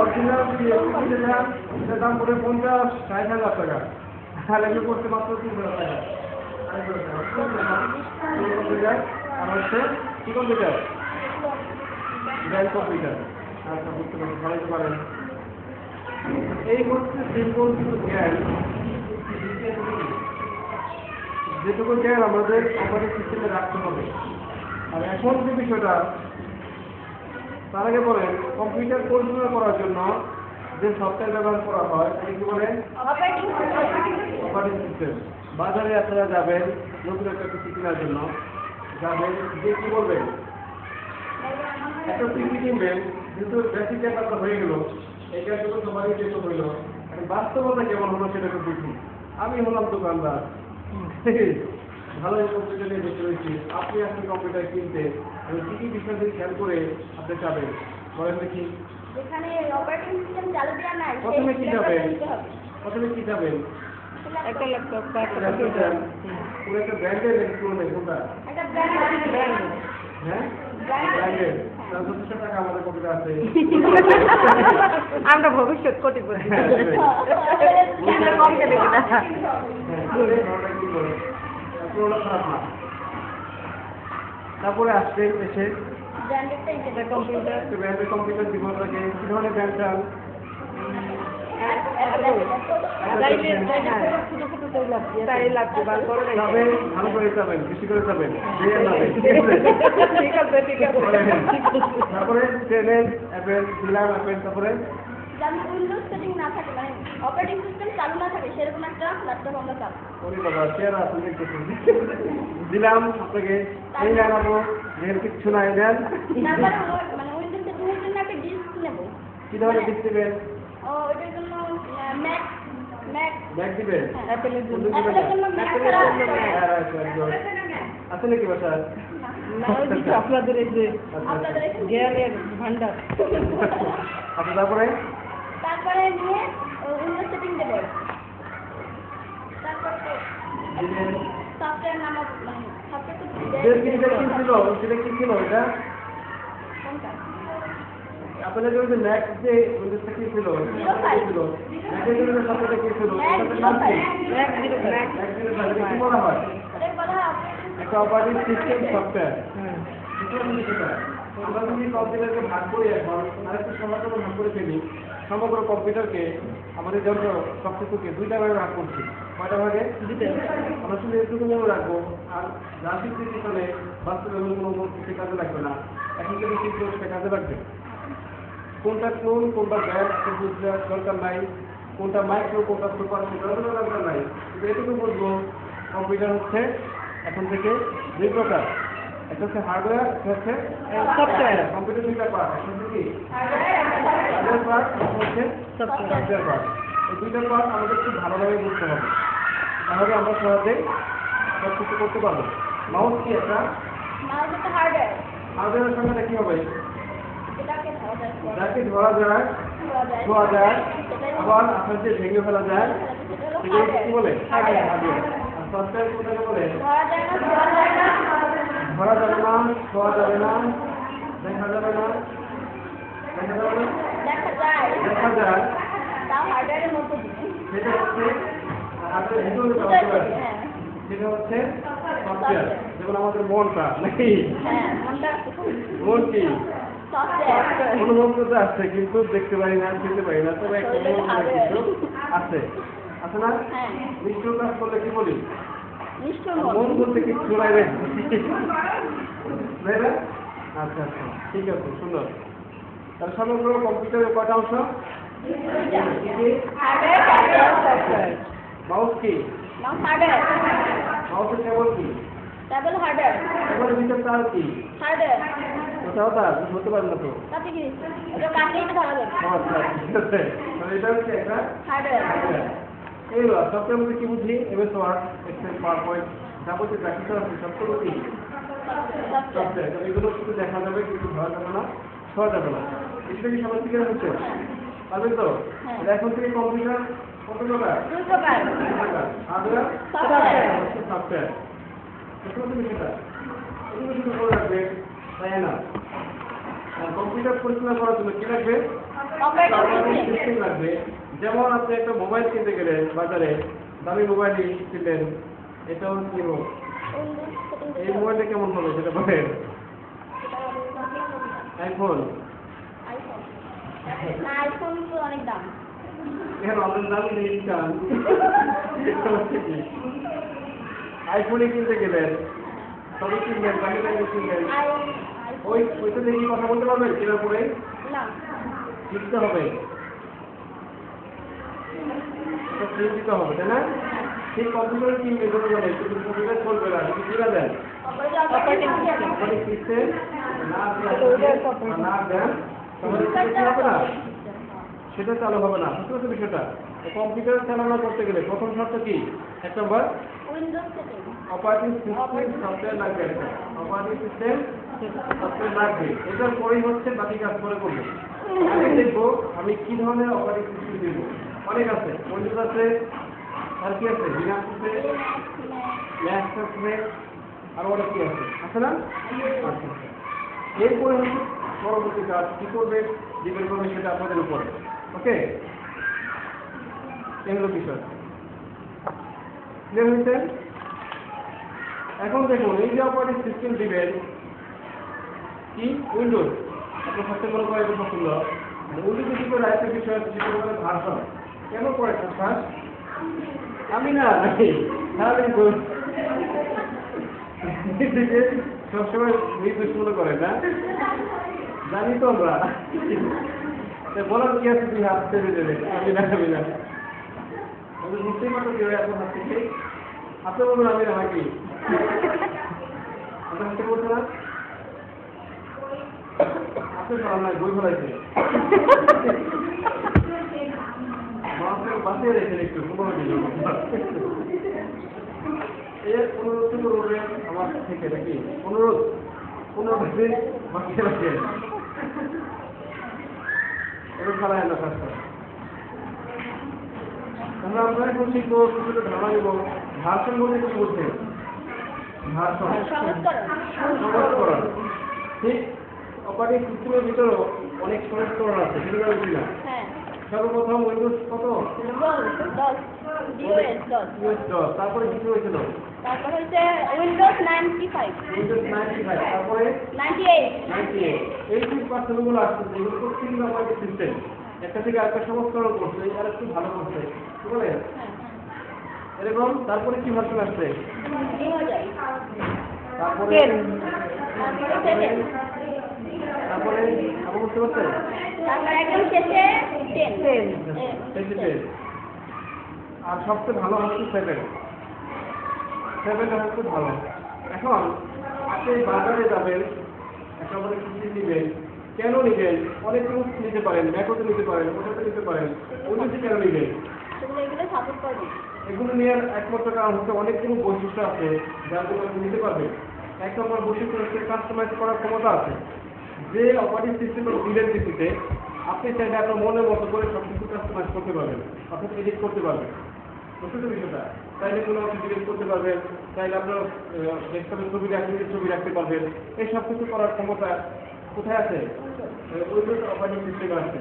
অরিজিনাল যেটা, সেটার দাম পড়ে 50-60 হাজার টাকা। আর এগুলো করতে মাত্র 3,000 টাকা। কম্পিউটার আর হচ্ছে কি কম্পিউটার? Brand computer. আচ্ছা, বুঝতে পারছি, ভালো পারেন। এই হচ্ছে সিম্পল কিছু জ্ঞান, যেটুকু জ্ঞান আমাদের অপারেটিং সিস্টেমে রাখতে হবে। আর এখন যে বিষয়টা, তার আগে বলেন কম্পিউটার পরিচালনা করার জন্য যে সফটওয়্যার ব্যবহার করা হয় সেটা কি বলেন? Operating system. বাজারে আপনারা যাবেন নতুন একটা পিসি কেনার জন্য, যাবেন যে কি বলবেন? একটা পিসি কিনবেন, কিন্তু বেসিক ব্যাপারটা হয়ে গেল, এটার জন্য সবারই চেষ্টা হইল। এখন বাস্তবতা কেমন হলো সেটা একটু বুঝি। আমি হলাম দোকানদার, ভালো কম্পিউটার নিয়ে বসে রয়েছি, আপনি আসলে কম্পিউটার কিনতে, আমি কি কি বিষয় দিয়ে খেয়াল করে আপনি যাবেন বলেন দেখি? যেখানে অপারেটিং সিস্টেম চালু দেওয়া নাই প্রথমে কি যাবেন? প্রথমে কি যাবেন? একটা ল্যাপটপ পুরো একটা ব্র্যান্ডের নাকি পুরো কোনটা? একটা ব্র্যান্ড হ্যাঁ, ব্র্যান্ডেড। তার 200 টাকা আমাদের কম্পিউটার আছে। আমরা ভবিষ্যৎ কোটিপতি কম কেটে তারপরে আসছে এসে ব্র্যান্ডেডটা কম্পিউটার ব্র্যান্ডের কম্পিউটার জীবন থাকে কি ধরনের ব্র্যান্ড চান? তাই লাগছে বার করে নাই। যাবেন, ভালো করে যাবেন, বেশি করে যাবেন, দিয়ে যাবেন, ঠিক আছে? ঠিক আছে ঠিক আছে। তারপরে ট্রেনের অ্যাপেল দিলাম অ্যাপেল, তারপরে যেন উইন্ডোজ সেটিং না থাকে, মানে অপারেটিং সিস্টেম চালু না থাকে, সেরকম একটা ল্যাপটপ আমরা চালাবো। ওরে বাবা চেয়ার আপনি দেখতেছেন দিলাম আপনাকে, এই জানাবো যেহেতু কিচ্ছু নাই দেন তারপরে মানে উইন্ডোজ সেটিংয়ের জন্য একটা ডিস্ক নেব। কি ধরনের দিক দিবেন? ওইটার জন্য ম্যাক ম্যাক ব্যাগ দিবেন? অ্যাপেলের জন্য। অ্যাপেলের জন্য ম্যাক ছাড়া আছে নাকি বাসায়? না, ওই দিকে আপনাদের এই যে আপনাদের এখানে জ্ঞানের ভান্ডার। আচ্ছা তারপরে তারপরে নিয়ে উইন্ডোজ সেটিং দেবো। তারপর সফটওয়্যার নাম মানে সফটওয়্যার যেটা কি ছিল সেটা কি ছিল এটা? কোনটা? আপনাদের যে ম্যাক যে উইন্ডোজটা কি ছিল? ছিল ম্যাকের জন্য সবটা কি ছিল? এটার নাম কি? এটা কি বলা হয়? ওটাই বলা হয় একটা অপারেটিং সিস্টেম সফটওয়্যার। আমরা যদি কম্পিউটারকে ভাগ করি এখন আরেকটু সমগ্র ভাগ করে ফেলি, সমগ্র কম্পিউটারকে আমাদের যন্ত্র সবকিছুকে দুইটা ভাগে ভাগ করছি। কয়টা ভাগে? আমরা শুধু একটুকু মনে রাখবো, আর রাশির পিছনে বাস্তবে কোনো কিছু কাজে লাগবে না, এখন যদি কিন্তু সে কাজে লাগবে। কোনটা ক্লোন কোনটা ব্যাড বুঝতে দরকার নাই, কোনটা মাইক্রো কোনটা সুপার সেটাও দরকার নাই, কিন্তু এটুকু বুঝবো কম্পিউটার হচ্ছে এখন থেকে দুই প্রকার, একটা হচ্ছে হার্ডওয়্যার, একটা হচ্ছে সফটওয়্যার। কম্পিউটার দুইটা পার্ট, একটা হচ্ছে কি হার্ডওয়্যার পার্ট, একটা হচ্ছে সফটওয়্যার পার্ট। এই দুইটা পার্ট আমাদের খুব ভালোভাবে বুঝতে হবে, তাহলে আমরা সহজেই সব কিছু করতে পারবো। মাউস কি একটা মাউস একটা হার্ডওয়্যার, হার্ডওয়্যারের সঙ্গে কি হবে? এটাকে ধরা যায়, যাকে ধরা যায়, ছোঁয়া যায়, আবার আপনার যে ভেঙে ফেলা যায়, সেটা হলো সেটাকে কি বলে? হার্ডওয়্যার। হার্ডওয়্যার। আর সফটওয়্যার কোনটাকে বলে? ধরা যায় না, ছোঁয়া যায় না, ধরা যাবে না, ছোঁয়া যাবে না, দেখা যাবে না, দেখা যাবে না, দেখা যায়, দেখা যায়, তাও হার্ডওয়্যারের মধ্যে দিয়ে। সেটা হচ্ছে হাতের ভিতরে বুঝতে সফটওয়্যার, পারছি, হ্যাঁ সেটা হচ্ছে সফটওয়্যার। যেমন আমাদের মনটা নাকি, হ্যাঁ মনটা মন কি সফটওয়্যার। অনুভব করতে আসছে কিন্তু দেখতে পারি না, খেতে পারি না, তবে একটা মন বলে কিছু আছে, আছে না? হ্যাঁ নিষ্ঠুর কাজ করলে কি বলি? নিষ্ঠুর মন মন। বলতে কিছু নাই রে, তাই না? আচ্ছা আচ্ছা ঠিক আছে, সুন্দর। তাহলে সমগ্র কম্পিউটারের কয়টা অংশ? Hardware, software. মাউস কি? মাউস হার্ডওয়্যার, মাউসের কেবল কি? কেবল হার্ডওয়্যার, কেবলের ভিতর তার কি? হার্ডওয়্যার। কোথাও তার বলতে পারেন না তো? তাতে কি ওটা কাটলেই তো ধরা যাবে। আচ্ছা ঠিক আছে, তাহলে এটা হচ্ছে একটা হার্ডওয়্যার। এইগুলো সফটওয়্যার মধ্যে কি বুঝি? এমএস ওয়ার্ড, এক্সেল, পাওয়ারপয়েন্ট, যাবতীয় যা কিছু আছে সবগুলো কি সফটওয়্যার। তো এগুলো শুধু দেখা যাবে কিন্তু ধরা যাবে না, ছোঁয়া যাবে না। এটা কি সবাই ঠিক হচ্ছে? পারবেন তো? হ্যাঁ। তাহলে এখন থেকে কম্পিউটার কত প্রকার? দুই প্রকার, হার্ডওয়্যার, সফটওয়্যার। সফটওয়্যার। বুঝতে পারছেন সেটা? এগুলো শুধু করে রাখবে, তাই না? আর কম্পিউটার পরিচালনা করার জন্য কি লাগবে? Operating system. সিস্টেম লাগবে। যেমন আপনি একটা মোবাইল কিনতে গেলেন বাজারে, দামি মোবাইল কিনলেন, এটাও কি হোক, উইন্ডোজ সেটিং এই মোবাইলটা কেমন হবে সেটা বলেন? আইফোন। আইফোন। না আইফোন তো অনেক দাম। এখন অনেক দামি নেই কারণ আইফোনে কিনতে গেলেন, তবে কিনলেন, দামি দামি কিনলেন, ওইটা দেখি কথা বলতে পারবেন কেনার পরে? না শিখতে হবে, দিতে হবে, তাই না? ঠিক কম্পিউটার কিনবে বলে কিন্তু কম্পিউটার চলবে না, যদি কিনা দেন অপারেটিং সিস্টেম। অনেক সিস্টেম না দেন তাহলে কি হবে না, সেটা চালু হবে না। বুঝতে পারছো বিষয়টা? কম্পিউটার চালনা করতে গেলে প্রথম শর্ত কি? এক নম্বর Windows setting. Operating system software লাগবে, অপারেটিং সিস্টেম সফটওয়্যার লাগবে। এটার পরেই হচ্ছে বাকি কাজ করে করবো। আগে দেখবো আমি কি ধরনের অপারেটিং সিস্টেম দেব। অনেক আছে, উইন্ডোজ আছে, আর কি আছে, লিনাক্স আছে, ম্যাক আছে, আর অনেক কি আছে, আছে না? আচ্ছা এরপরে হচ্ছে পরবর্তী কাজ কি করবে, ডিপেন্ড করবে সেটা আপনাদের উপরে। ওকে, এগুলো বিষয় ক্লিয়ার হয়েছে? এখন দেখুন এই যে অপারেটিং সিস্টেম দিবেন কি উইন্ডোজ, আপনার সবচেয়ে বড় করে এটা পছন্দ। উইন্ডোজে কি করে আরেকটা বিষয় হচ্ছে সেটা হচ্ছে ভার্সন। কেন পড়ে শ্বাস? আমি না নাকি সারাদিন সবসময় নির্দেশ মনে করে না, জানি তো আমরা। বলার কি আছে, তুই হাত ছেড়ে দেবে, আমি না আমি বুঝতেই পারতো কেউ এখন হাত থেকে আপনি বলুন আমি না নাকি আপনার হাতে বলছে না, আপনি সরান নাই বই ফেলাইছে বাঁচিয়ে রেখেন একটু 15 দিন। এর অনুরোধ করবে আমার থেকে নাকি অনুরোধ 15 দিন বাঁচিয়ে রাখেন, এবার ফেলায় না কাজটা। আমরা এখন শিখবো কিছুটা ধারণা নেব ভাষণ বলতে কি বলছে, ভাষণ সহজকরণ। ঠিক অপারেটিং সিস্টেমের ভিতরেও অনেক সহজকরণ আছে, সেগুলো বুঝি না। সর্বপ্রথম উইন্ডোজ কত? তারপরে কিছু হয়েছিল, তারপর হচ্ছে উইন্ডোজ 95, উইন্ডোজ 95, তারপরে 98। এই যে পার্থক্যগুলো আসছে এগুলো প্রত্যেকটি অপারেটিং সিস্টেম একটা থেকে আরেকটা সংস্করণ করছে, আর একটু ভালো করছে, কি বলে এরকম। তারপরে কি ভার্সন আসছে? 2000, তারপরে তারপরে আপনি বুঝতে পারছেন? তারপর একদম শেষে 10। আর সবচেয়ে ভালো হচ্ছে 7 হচ্ছে ভালো। এখন আপনি বাজারে যাবেন, একেবারে কিছু নেবেন, কেন নেবেন? অনেক কিছু নিতে পারেন, ম্যাকোতে নিতে পারেন, ওটাতে নিতে পারেন, ওইটাতে কেন নেবেন? এগুলো সাপোর্ট করবে। এগুলো নেওয়ার একমাত্র কারণ হচ্ছে অনেকগুলো বৈশিষ্ট্য আছে যার জন্য আপনি নিতে পারবেন। এক নম্বর বৈশিষ্ট্য হচ্ছে কাস্টমাইজ করার ক্ষমতা আছে, যে অপারেটিং সিস্টেমের বিলের ভিত্তিতে আপনি চাইলে আপনার মনের মতো করে সব কিছু কাস্টমাইজ করতে পারবেন, অর্থাৎ এডিট করতে পারবেন। বুঝতে বিষয়টা? চাইলে কোনো ডিলিট করতে পারবেন, চাইলে আপনার ডেস্কটপের ছবি রাখতে পারবেন। এই সব কিছু করার ক্ষমতা কোথায় আছে? উইন্ডোজ অপারেটিং সিস্টেমে আছে।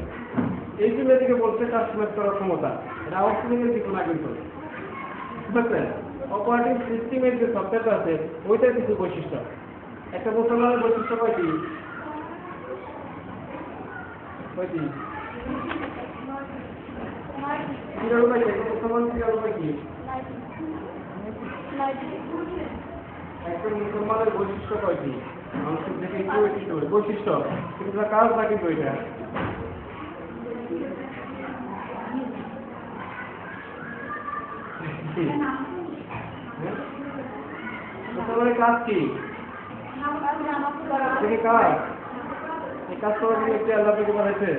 এই জন্য এদিকে বলছে কাস্টমাইজ করার ক্ষমতা, এটা আউটসোর্সিংয়ের কিছু না কিন্তু, বুঝলেন? অপারেটিং সিস্টেমের যে সফটওয়্যারটা আছে ওইটার কিছু বৈশিষ্ট্য। একটা মুসলমানের বৈশিষ্ট্য কয়টি? মুসলমান কি? একটা মুসলমানের বৈশিষ্ট্য কয়টি? মানুষের থেকে একটু বৈশিষ্ট্য, কিন্তু তার কাজ না কিন্তু এটা। মুসলমানের কাজ কি? কাজ এই কাজ করার জন্য একটি আল্লাহ থেকে বানাইছে,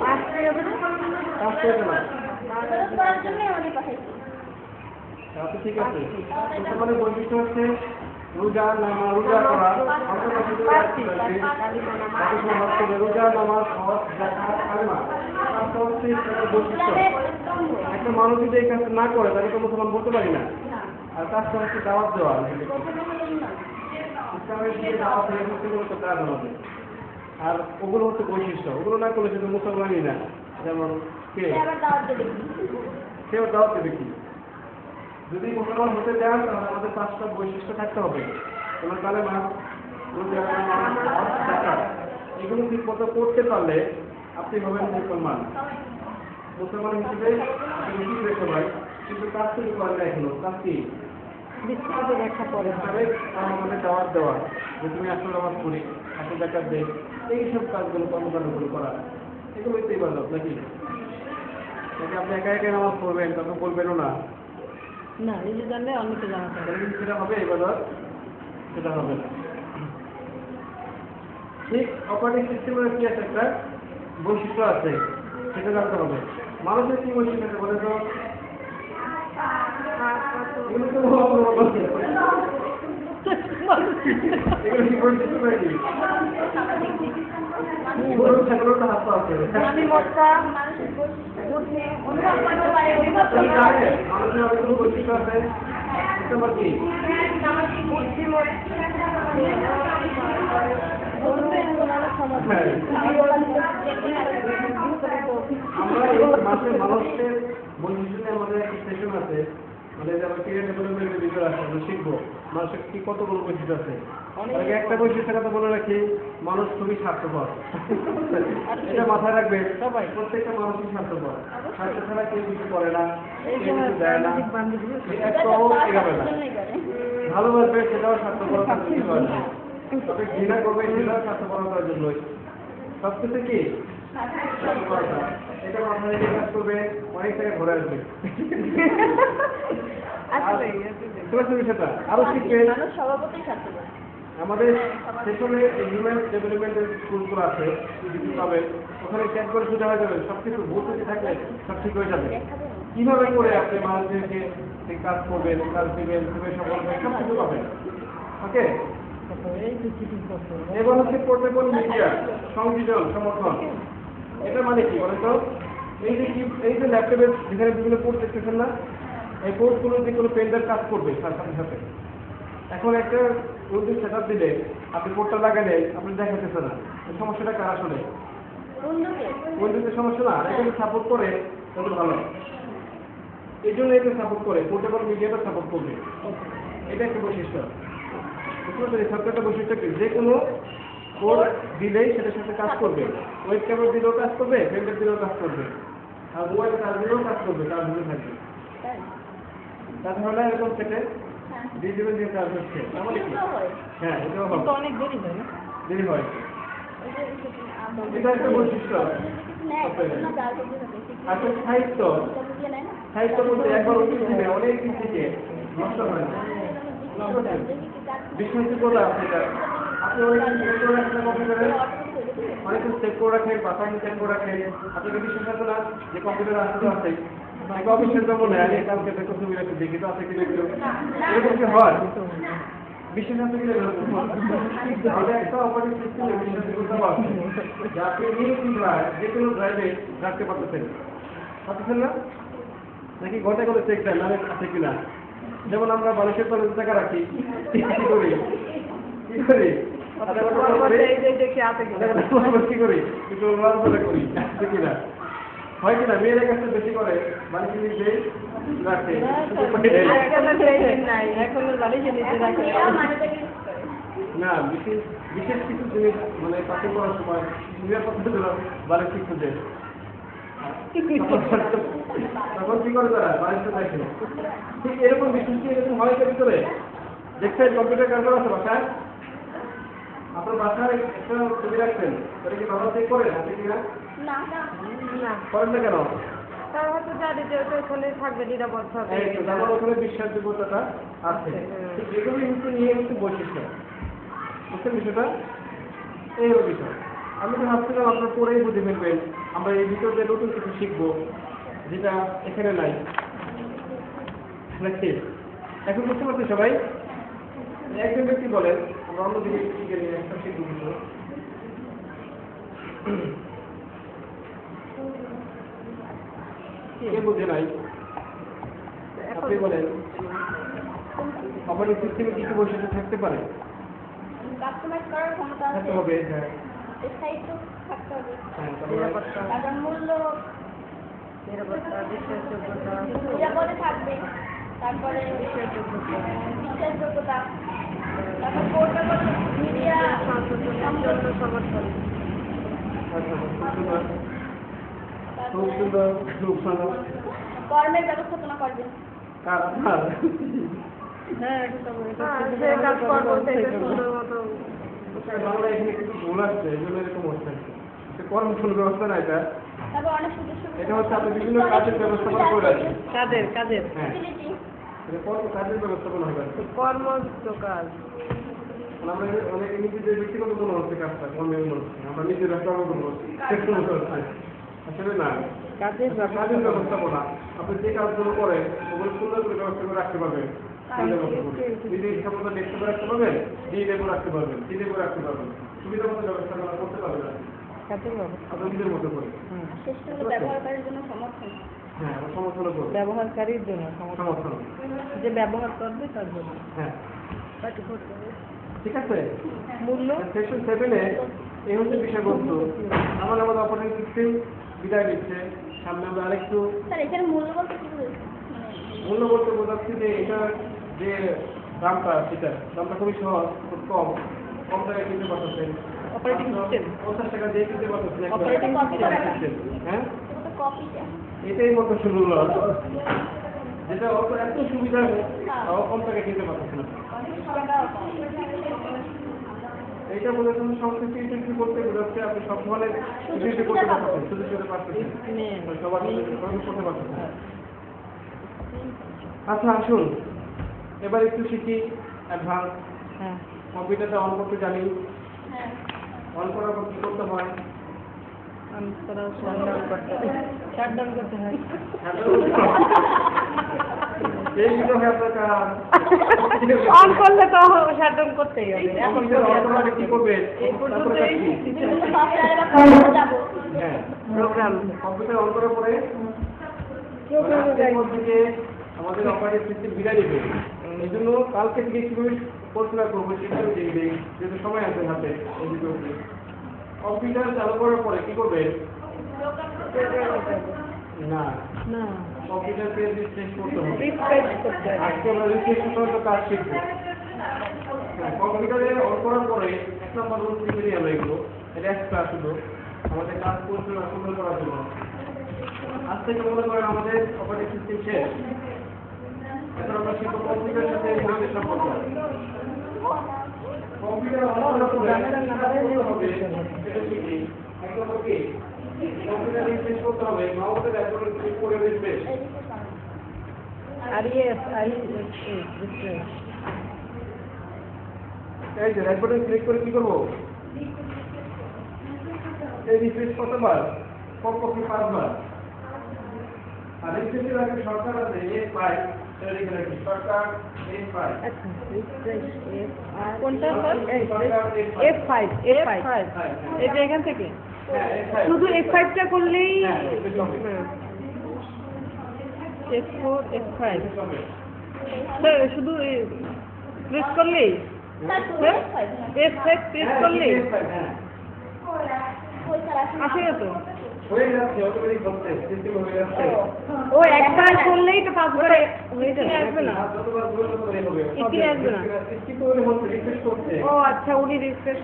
কাজ করবে না। আচ্ছা ঠিক আছে। মুসলমানের বৈশিষ্ট্য হচ্ছে রোজা নামাজ, রোজা করা, রোজা নামাজ, হজ, যাকাত, কালেমা। কাজটা হচ্ছে বৈশিষ্ট্য। একটা মানুষ যদি এই কাজ না করে তাহলে তো মুসলমান বলতে পারি না। আর কাজটা হচ্ছে দাওয়াত দেওয়া, ইসলামের দিকে দাওয়াত দেওয়া কাজ হবে। আর ওগুলো হচ্ছে বৈশিষ্ট্য, ওগুলো না করলে সেটা মুসলমানই না। যেমন কেউ দাওয়াত দেবে কি? যদি মুসলমান হতে চান তাহলে আমাদের 5টা বৈশিষ্ট্য থাকতে হবে। তোমার কালেমা, রোজা, নামাজ, হজ, যাকাত, এগুলো ঠিক মতো করতে পারলে আপনি হবেন মুসলমান। মুসলমান হিসেবে আপনি হিসেবে সবাই, কিন্তু কাজ শুরু করেন না এখনো। কাজ কি? আমাদের দাওয়াত দেওয়া, যে তুমি আসলে নামাজ পড়ি, আসলে যাকাত দেয়, এইসব কাজগুলো কর্মকাণ্ডগুলো করা, এগুলোই তো ইবাদত নাকি? আপনি একা একা নামাজ পড়বেন, তখন বলবেনও না, না নিজে জানলে অন্যকে জানাতে হবে। সেটা হবে ইবাদত, সেটা হবে না। ঠিক অপারেটিং সিস্টেমের কি আছে? একটা বৈশিষ্ট্য আছে, সেটা জানতে হবে। মানুষের কি বৈশিষ্ট্য আছে বলে তো? এগুলো তো এগুলো কি বৈশিষ্ট্য নাকি? ছাগলের তো হাত পা আছে। আমি মক্কা মানুষের অনেকগুলো বৈশিষ্ট্য আছে। নম্বর কি? আমরা এই মাসে মানুষের বৈশিষ্ট্য নিয়ে আমাদের একটা সেশন আছে, মানে আমরা ক্রিয়া ডেভেলপমেন্টের ভিতরে আছে, আমরা শিখবো মানুষের কি কতগুলো বৈশিষ্ট্য আছে। আগে একটা বৈশিষ্ট্যের কথা বলে রাখি, মানুষ খুবই স্বার্থপর। এটা মাথায় রাখবেন সবাই, প্রত্যেকটা মানুষই স্বার্থপর। স্বার্থ ছাড়া কেউ কিছু করে না, কেউ কিছু দেয় না, একটাও এগাবে না। ভালোবাসবে সেটাও স্বার্থপরতার জন্য আসবে, তবে ঘৃণা করবে সেটাও স্বার্থপরতার জন্যই। সবকিছু কি স্বার্থপরতা। এটা মাথায় রেখে কাজ করবে, অনেক জায়গায় ঘুরে আসবে। বিষয়টা আরো শিখবে। আমাদের সেখানে হিউম্যান ডেভেলপমেন্টের স্কুলগুলো আছে, পাবেন ওখানে চেক করে সোজা হয়ে যাবে, সবকিছু ভর্তি থাকলে সব ঠিক হয়ে যাবে। কিভাবে করে আপনি মানুষদেরকে কাজ করবেন, কাজ দিবেন, কিভাবে সফল হবে, সব কিছু পাবেন। ওকে, এবার হচ্ছে পোর্টেবল মিডিয়া সংযোজন সমর্থন। এটা মানে কি বলেন তো? এই যে ল্যাপটপে যেখানে বিভিন্ন পোর্ট দেখতেছেন না, এই পোর্টগুলো যে কোনো পেন্টার কাজ করবে তার সাথে সাথে। এখন একটা উইন্ডোজ সেটআপ দিলে আপনি পোর্টটা লাগালে আপনি দেখাতেছে না, এই সমস্যাটা কার আসলে? উইন্ডোজের সমস্যা না, এটাকে সাপোর্ট করে তাহলে ভালো। এই জন্য এটা সাপোর্ট করে, পোর্টেবল মিডিয়াটা সাপোর্ট করবে। এটা একটা বৈশিষ্ট্য। সবকটা বৈশিষ্ট্য কি, যে কোনো পোর্ট দিলেই সেটার সাথে কাজ করবে। ওয়েব ক্যামেরা দিলেও কাজ করবে, পেন্টার দিলেও কাজ করবে, আর মোবাইল চার্জ দিলেও কাজ করবে, কাজ দিতে থাকবে। তাহলে এরকম সেটে দিয়ে দেবেন যে কাজ হচ্ছে, তাহলে কি? হ্যাঁ, এটাও হবে, অনেক দেরি হয় না? দেরি হয়। এটা একটা বৈশিষ্ট্য। আচ্ছা, সাহিত্য বলতে একবার উচিত দিলে অনেক দিক থেকে নষ্ট হয় না। বিশ্বাসযোগ্যতা আছে এটা। আপনি অনেক সেভ করে রাখেন কম্পিউটারে, অনেক সেভ করে রাখেন, বাসায় সেভ করে রাখেন। আপনাকে বিশ্বাস আছে না যে কম্পিউটারে আসতে আছে, অফিসের জন্য নেয়, আমি কালকে দেখো ছবি রাখতে দেখি তো আছে কিনা একটু, এরকম কি হয়? বিশ্বাস আছে কিনা এটা একটা অপারেটিং সিস্টেমে বিশ্বাসযোগ্যতা আছে, যে আপনি যে কোনো ড্রাইভে রাখতে পারতেছেন না, নাকি ঘটে করে চেক দেন আছে কিনা। যেমন আমরা বালিশের তলে টাকা রাখি, কি করি কি করি একটু নড়াচড়া করি, আছে কিনা, হয় কিনা? মেয়েদের কাছে বেশি করে বালিশের নিচে রাখে না, বিশেষ কিছু জিনিস মানে পাশে করার সময় নিরাপত্তার জন্য বালিশ ঠিক খুঁজে, তখন কি করে তারা বালিশটা দেখে। ঠিক এরকম বিশেষ কি এরকম হয় ভিতরে দেখছেন? কম্পিউটার কাজ আছে বাসায়, আপনার বাসায় একটা ছবি রাখছেন, ওটা কি বাবা চেক করেন আছে কিনা? করেন না কেন? তার হয়তো জানি যে ওটা ওখানে থাকবে, নিরাপদ থাকবে, আমার ওখানে বিশ্বাসযোগ্যতাটা আছে। এগুলো কিন্তু নিয়ে কিন্তু বৈশিষ্ট্য, বুঝছেন বিষয়টা? এই হলো বিষয়। আমি তো ভাবছিলাম আপনার পরেই বুঝে ফেলবেন, আমরা এই ভিতরে নতুন কিছু শিখবো যেটা এখানে নাই নাকি। এখন বুঝতে পারছি সবাই? একজন ব্যক্তি বলেন, আমরা অন্যদিকে শিখে নিয়ে একটা শিখবো কিছু। কে বুঝে নাই? আপনি বলেন, অপারেটিং সিস্টেমে কি কি বৈশিষ্ট্য থাকতে পারে? কাস্টমাইজ করার ক্ষমতা থাকতে আছে, হবে, হ্যাঁ, স্থায়িত্ব থাকতে হবে, নিরাপত্তা, তারপর মূল্য নিরাপত্তা, বিশ্বাসযোগ্যতা, নিরাপদে থাকবে, তারপরে বিশ্বাসযোগ্যতা, তারপর পোর্টেবল মিডিয়া জন্য সমর্থন। খুব সুন্দর, খুব সুন্দর। কর্মের ব্যবস্থাপনা করবে। কার আপনার? সে কাজ করবো, সেটা সুন্দর মতো। বাংলা এখানে কিছু ভুল আসছে, এই জন্য এরকম হচ্ছে। কর্মশূল ব্যবস্থা না এটা, তারপর অনেক সুযোগ সুবিধা, এটা হচ্ছে আপনি বিভিন্ন কাজের ব্যবস্থাপনা করে রাখছেন। কাজের হ্যাঁ, ফ্যাসিলিটি, এটা কাজের ব্যবস্থাপনা হয়ে যাচ্ছে। কর্মযুক্ত কাজ। আমরা অনেক নিজেদের ব্যক্তিগত মনে হচ্ছে কাজটা, কর্মের মনে হচ্ছে, আমরা নিজেরা কর্ম করছি, আসলে না। কাজের ব্যবস্থাপনা, আপনি যে কাজগুলো করেন ওগুলো সুন্দর করে ব্যবস্থা করে রাখতে পারবেন, নিজের ইচ্ছা মতো দেখতে করে রাখতে পারবেন, দিয়ে রাখতে পারবেন, দিয়ে রাখতে পারবেন, সুবিধা মতো ব্যবস্থা করতে পারবেন আপনার নিজের মতো করে। শেষ হলো ব্যবহারকারীর জন্য সমর্থন। হ্যাঁ, আমরা সমর্থন করবো, ব্যবহারকারীর জন্য সমর্থন, যে ব্যবহার করবে তার জন্য। হ্যাঁ, ঠিক আছে। মূল্য সেকশন 7-এ এই হচ্ছে বিষয়বস্তু। আমাদের অপারেটিং সিস্টেম বিদায় দিচ্ছে, সামনে আমরা আরেকটু স্যার এখানে মূল্য বলতে কি বোঝাচ্ছে? মূল্য বলতে বোঝাচ্ছি যে এটা যে দামটা সেটা দামটা খুবই সহজ, খুব কম কম টাকায় কিনতে পারতেছেন। অপারেটিং সিস্টেম 50 টাকা দিয়ে কিনতে পারতেছেন একটা অপারেটিং সিস্টেম। হ্যাঁ, কপিটা এটাই মতো শুরু হলো, যেটা অত এত সুবিধা কম টাকায় কিনতে পারতেছেন। এইটা বলে তুমি সব কিছু ইন্টারভিউ করতে বোঝাচ্ছে আপনি সব ধরনের ইন্টারভিউ করতে পারতেছেন, সুযোগ করতে পারতেছেন, সবার সাথে প্রবেশ করতে পারতেছেন। আচ্ছা আসুন এবার একটু শিখি অ্যাডভান্স। হ্যাঁ কম্পিউটারটা অন করতে জানি, হ্যাঁ অন করার পর কি করতে হয়? শাটডাউন করতে হয় এই ভিডিও হয়ে আপনার কাজ। অন করলে তো শাটডাউন করতেই হবে। এখন কম্পিউটার অন করার আগে কি করবে? এই পর্যন্তই সফটওয়্যারে যাবো হ্যাঁ, প্রোগ্রাম কম্পিউটার অন করার পরে থেকে আমাদের অপারেটিং সিস্টেম বিদায় নেবে। এই জন্য কালকে থেকে কিভাবে পড়াশোনা করবো সেটা আমি দেখি যেহেতু সময় আছে হাতে। এই ভিডিওতে কম্পিউটার চালু করার পরে কি করবে? না, না কম্পিউটারকে রিফ্রেশ করতে হবে। রিফ্রেশ করতে হবে। আজকে আমরা রিফ্রেশ সংক্রান্ত কাজ শিখবো। কম্পিউটারে অন করার পরে 1 নম্বর রুল শিখে আমরা এগুলো, এটা একটা শুধু আমাদের কাজ পরিচালনা সুন্দর করার জন্য। আজ থেকে মনে করেন আমাদের অপারেটিং সিস্টেম শেষ। এখন আমরা শিখবো কম্পিউটারের সাথে ইন্টারনেট সম্পর্ক। কম্পিউটার অন করার পরে এটা শিখি। এক নম্বর কি? কম্পিউটার রিফ্রেশ করতে হবে, মাউসের অ্যাপোর্ট ক্লিক করে রিফ্রেশ। রিফ্রেশ এই যে রাইট বাটন ক্লিক করে কি করব? এই রিফ্রেশ কতবার? কমপক্ষে 5 বার। আর রিফ্রেশের আগে শর্টকাট আছে F5, এটা লিখে রাখি শর্টকাট F5। আচ্ছা রিফ্রেশ কোনটা স্যার? F5 এটা এখান থেকে হ্যাঁ F5 শুধু F5 টা করলেই হ্যাঁ রিফ্রেশ হবে। F4 F5 রিফ্রেশ হবে। স্যার শুধু প্রেস করলেই F5 প্রেস করলেই F5 হ্যাঁ আসে না তো হয়ে যাচ্ছে, অটোমেটিক হচ্ছে, সিস্টেম হয়ে যাচ্ছে। ও একবার করলেই তো 5 বার হয়ে যাবে আসবে না আর যতবার করলে ততবারই হবে। এখানে আসবে না। স্কিপ করে হচ্ছে, রিফ্রেশ করছে। ও আচ্ছা উনি রিফ্রেশ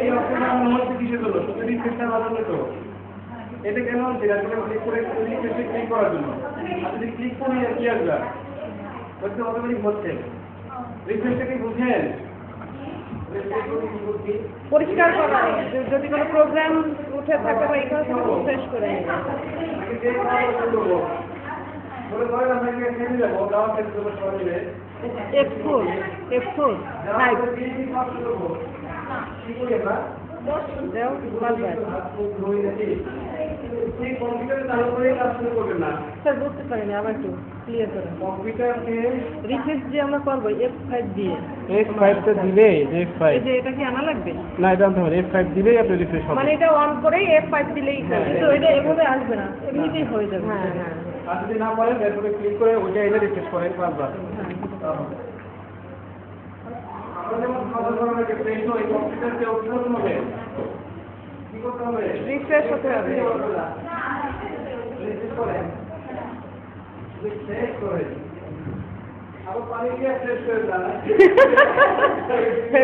এই অপশনটা আমার হচ্ছে কিসের জন্য? শুধু রিফ্রেশটা বাজানো তো। এটা কেন হচ্ছে? আপনি ক্লিক করে রিফ্রেশে ক্লিক করার জন্য। আর যদি ক্লিক করি আর কি আসবে? হচ্ছে অটোমেটিক হচ্ছে। রিফ্রেশটাকে বুঝেন? পরিষ্কার করা যদি কোনো প্রোগ্রাম উঠে থাকে বা এখানে রিফ্রেশ করে নিন। আগে যে কাজ করব বলে ধরেন আমরা এখানে খেলে যাব, দাও খেতে দেবো সবাই মিলে। F4 5 কি করি আমরা? দাও 5 বার কম্পিউটারে চালু করে কাজ শুরু করবেন না। স্যার বুঝতে পারিনি আবার একটু ক্লিয়ার করেন। কম্পিউটারকে রিফ্রেশ যে আমরা করবো F5 দিয়ে F5 টা দিলে F5 এই যে এটা কি আনা লাগবে না এটা আনতে হবে F5 দিলেই আপনি রিফ্রেশ হবে। মানে এটা অন করেই F5 দিলেই হবে তো এটা এভাবে আসবে না এমনিতেই হয়ে যাবে। হ্যাঁ হ্যাঁ আর যদি না পারেন এরপরে ক্লিক করে ওইটা এনে রিফ্রেশ করেন 5 বার। আমরা যেমন খাবার ধরনের ক্ষেত্রে এই কম্পিউটারকে কি করতে হবে? কি করতে হবে? রিফ্রেশ হতে হবে। রিফ্রেশ করেন, রিফ্রেশ করে আবার পানি দিয়ে ফ্রেশ করে দেন।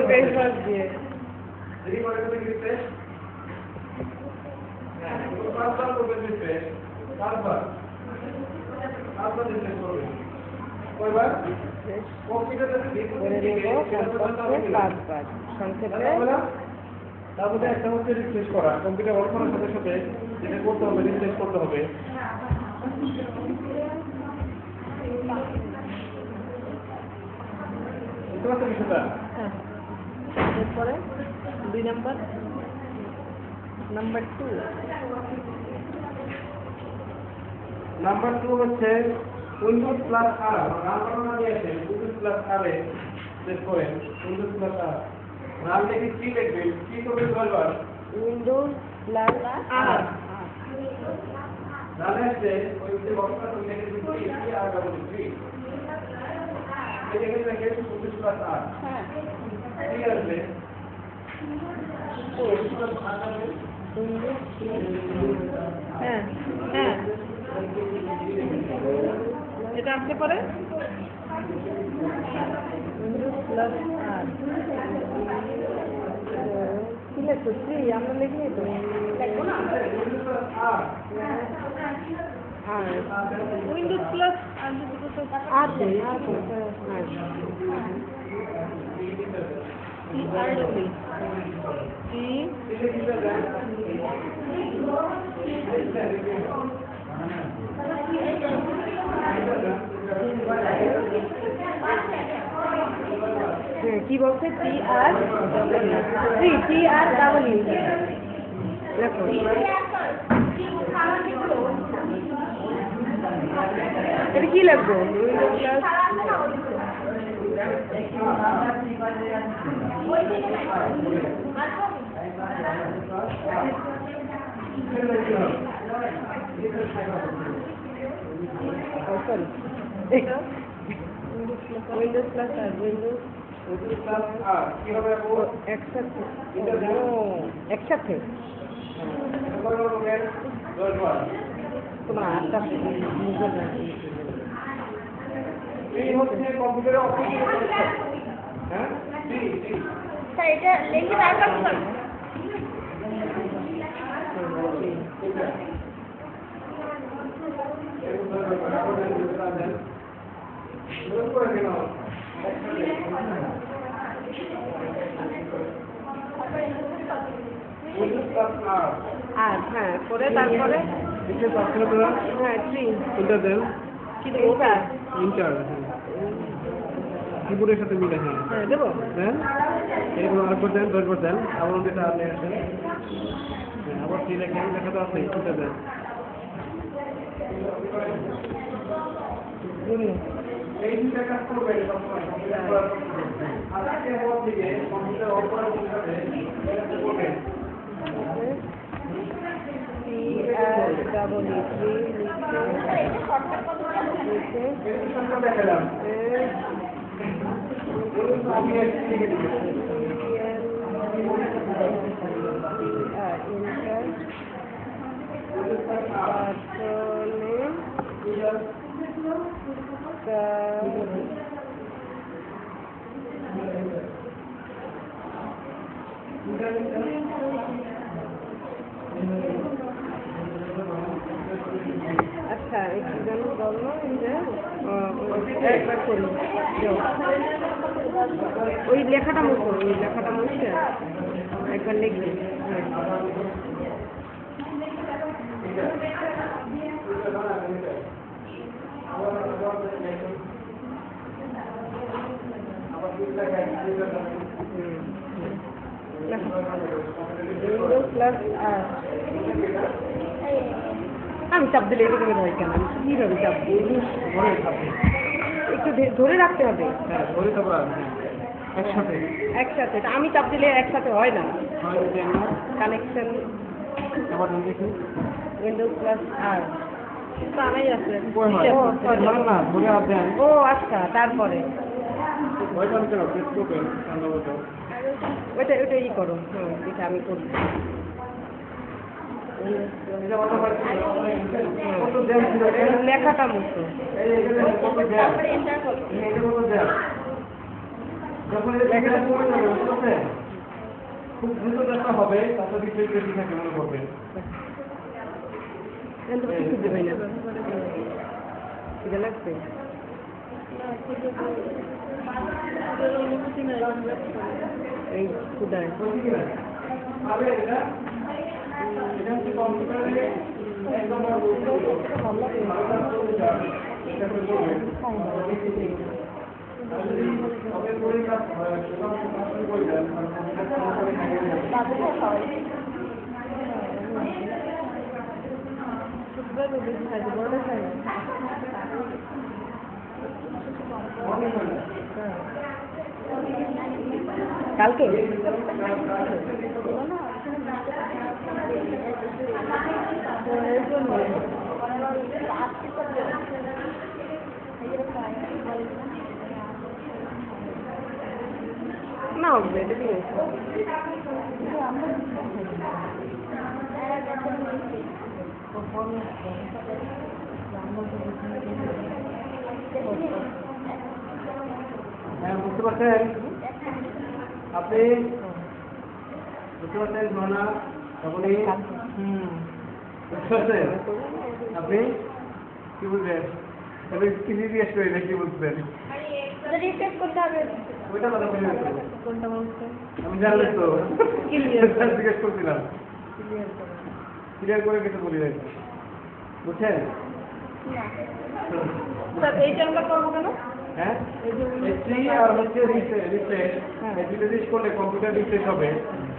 ফেস ওয়াশ দিয়ে দেখি পরে করে রিফ্রেশ। হ্যাঁ, 5 বার করবেন রিফ্রেশ, 5 বার রিফ্রেশ করবেন। কয়বার? কম্পিউটারে করে দেব 5 বার সংক্ষেপে। তারপরে একটা হচ্ছে রিফ্রেশ করা। কম্পিউটার অন করার সাথে সাথে যেটা করতে হবে রিফ্রেশ করতে হবে। বুঝতে পারছেন বিষয়টা? হ্যাঁ এরপরে 2 নাম্বার 2 নাম্বার 2 হচ্ছে উইন্ডোজ প্লাস আর নাম্বার না দিয়ে আছে উইন্ডোজ প্লাস আর এ প্রেস করেন। উইন্ডোজ প্লাস আর নাম লিখে কি লিখবেন? কি করবেন 12 বার? উইন্ডোজ প্লাস আর নামে আসছে ওই যে বক্সটা তুমি লিখে দিচ্ছি কি আর ডাবল থ্রি এই লিখে লিখে উইন্ডোজ প্লাস আর হ্যাঁ ঠিক আছে। হ্যাঁ হ্যাঁ এটা আসতে পারে উইন্ডোজ প্লাস আর কি লেখো থ্রি আমরা লিখিনি তো দেখো না আর উইন্ডোজ প্লাস আর আর দেন আর কি বলছে টি আর ডাবল ইউ দেখো এটা কি লাগবে উইন্ডোজ প্লাস আর উইন্ডোজ একসাথে একসাথে তোমার আটটা এই হচ্ছে কম্পিউটারে অফিসে হ্যাঁ স্যার এটা লিখে রাখা স্যার আর হ্যাঁ করে তারপরে হ্যাঁ থ্রি কোনটা দেন কি দেবো ওটা ইন্টার কিবোর্ডের সাথে মিলে হ্যাঁ হ্যাঁ দেবো দেন এরকম আরেকবার দেন 10 দেন আবার যেটা আপনি আসেন আবার থ্রি লেখেন লেখা তো আছে কোনটা দেন এই দুইটা কাজ করবেন আজকে হওয়ার দিকে কম্পিউটার অন করার সাথে এটা করবেন ডাবল স্যার এটা শর্টকাট কত সংখ্যা দেখালাম আমি লিখে দিচ্ছি আচ্ছা একটু যেন বললো যে একবার করি ওই লেখাটা মুখো একবার লিখবে উইন্ডোজ প্লাস আর আমি চাপ দিলে এটা করে হয় কেন আমি কীভাবে চাপ দিই একটু ধরে রাখতে হবে হ্যাঁ ধরে তারপর একসাথে একসাথে তা আমি চাপ দিলে একসাথে হয় না কানেকশন আবার দেখি উইন্ডোজ প্লাস আর জানাই আছে না ধরে আর দেন ও আচ্ছা তারপরে ওইটা কেন প্রেস করবেন সম্ভবত ওইটা ই করো এটা আমি করবো এটা কত হয় কত দেন ছিল লেখাটা মুখো কত দেন এটা কত দেন যখন এটা লেখাটা পড়ে যাবে ঠিক আছে খুব দ্রুত দেখা হবে তাতে ডিসপ্লে বেশি থাকে মনে করবেন কিছু দেবে না এটা লাগবে এই খুদায় আবে এটা এটা কি কম্পিউটারে একদম কালকে না হবে এটা দিয়ে হ্যাঁ বুঝতে পারছেন? আপনি বুঝতে পারছেন ঝর্ণা? আপনি বুঝতে পারছেন? আপনি কি বুঝলেন? আপনি কি জিজ্ঞেস করি না কি বুঝবেন? রিফ্রেশ করতে হবে। ওইটা কথা বলি না তো। কোনটা বলছে? আমি জানি তো। Clear করো। জিজ্ঞেস করছিলাম। ক্লিয়ার করে কিছু বলি নাই। বুঝছেন? স্যার এইটা আমরা করবো কেন? হ্যাঁ? এসি আর হচ্ছে রিফ্রেশ। এই দুটো জিনিস করলে কম্পিউটার রিফ্রেশ হবে।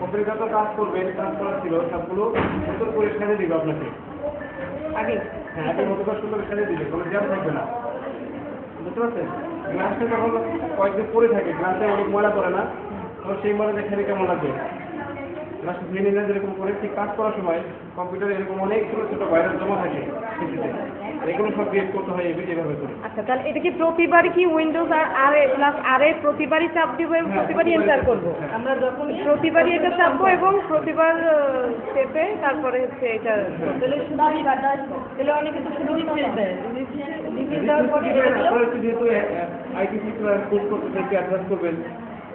কম্পিউটার তো কাজ করবে, কাজ করার ছিল সবগুলো সুন্দর করে সাজিয়ে দিবে আপনাকে। আগে হ্যাঁ, আগে মতো করে সুন্দর করে সাজিয়ে দিবে, কোনো জ্যাম থাকবে না। বুঝতে পারছেন? গ্লাসটা যখন কয়েকদিন পরে থাকে, গ্লাসে অনেক ময়লা করে না, তখন সেই ময়লা দেখে কেমন লাগবে? গ্লাসটা ধুয়ে নিলে যেরকম করে ঠিক কাজ করার সময় কম্পিউটারে এরকম অনেক ছোটো ছোটো ভাইরাস জমা থাকে সেটিতে। এগুলো সব ক্রিয়েট করতে হয় এভাবে করে। আচ্ছা তাহলে এটা কি প্রতিবারই কি উইন্ডোজ আর প্লাস আরে প্রতিবারই চাপ দিব এবং প্রতিবারই এন্টার করবো? আমরা যখন প্রতিবারই এটা চাপবো এবং প্রতিবার চেপে তারপরে হচ্ছে এটা তাহলে অনেকে তো শুধু রিফ্রেশ দেয়। রিফ্রেশ দেওয়ার পরে আপনারা একটু যেহেতু আইটি সেক্টর কোর্স করতে চাই, অ্যাডভান্স করবেন।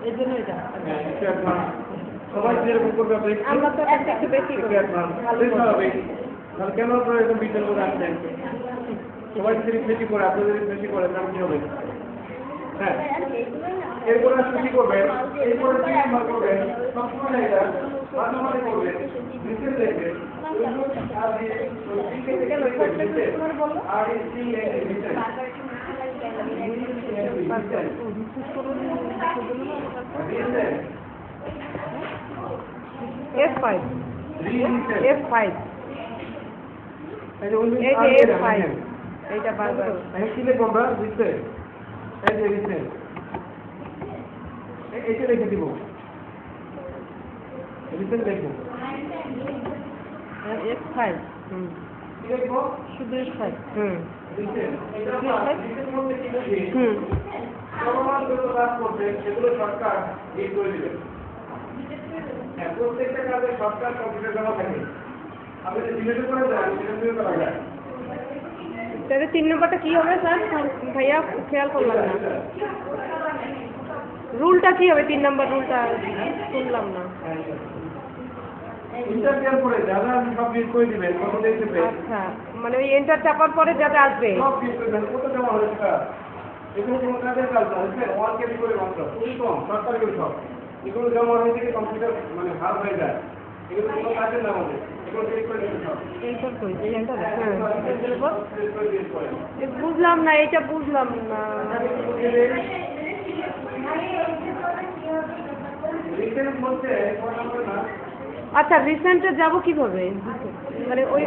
এর জন্য এটা হ্যাঁ, একটু অ্যাডভান্স। সবাই যেরকম করবে আপনি আমরা তো একটু বেশি একটু করি। অ্যাডভান্স। স্বাভাবিক। তাহলে কেন আপনারা এরকম বিজ্ঞান করে আসছেন? সবাই যদি রিফ্রেশই করে, আপনি যদি রিফ্রেশই করেন তাহলে কি হবে? হ্যাঁ, এরপরে আপনি কি করবেন? এরপরে কি নাম্বার করবেন? সবসময় এটা মাঝামাঝি করবেন। নিচে দেখবেন। আর দিয়ে আর F5 F5 এই যে এই যে F5 এইটা বারবার আমি কি লিখবো আমরা? বুঝতে? এই যে লিখতে। এইটা লিখে দিব। লিখতে লিখবো। F5 কি লিখবো? শুধু F5 লিখতে। এটা হুম চলমান যত কাজ করবে সেগুলো সরকার ইয়ে করে দিবে। হ্যাঁ, প্রত্যেকটা কাজে সরকার কম্পিউটার দেওয়া থাকে। আপনি যে ডিলিট করে দেন সেটা দিয়ে করা যায়। তাহলে 3 নম্বরটা কি হবে স্যার? ভাইয়া খেয়াল করলাম না। রুলটা কি হবে? 3 নম্বর রুলটা শুনলাম না। ইন্টারফেয়ার করে যারা সব ডিলিট করে দিবেন কত দেখবে আচ্ছা মানে ওই এন্টার চাপার পরে যাতে আসবে। সব ডিলিট করে দেন। কত জমা হয়েছে টাকা? এগুলো কোনো কাজের কাজ না, বুঝলেন? 1 কেজি করে মাত্র, খুবই কম, সরকারি করে সব। এগুলো জমা হয়ে থেকে কম্পিউটার মানে হার হয়ে যায়। এগুলো কোনো কাজের না আমাদের। এগুলো ডিলিট করে দিতে সব। এন্টার কই? এই এন্টার হ্যাঁ ডিলিট করে ডিলিট করে। বুঝলাম না, এটা বুঝলাম না। রিসেন্ট বলতে কোন নাম্বার না? আচ্ছা রিসেন্টে যাব কিভাবে? মানে ওই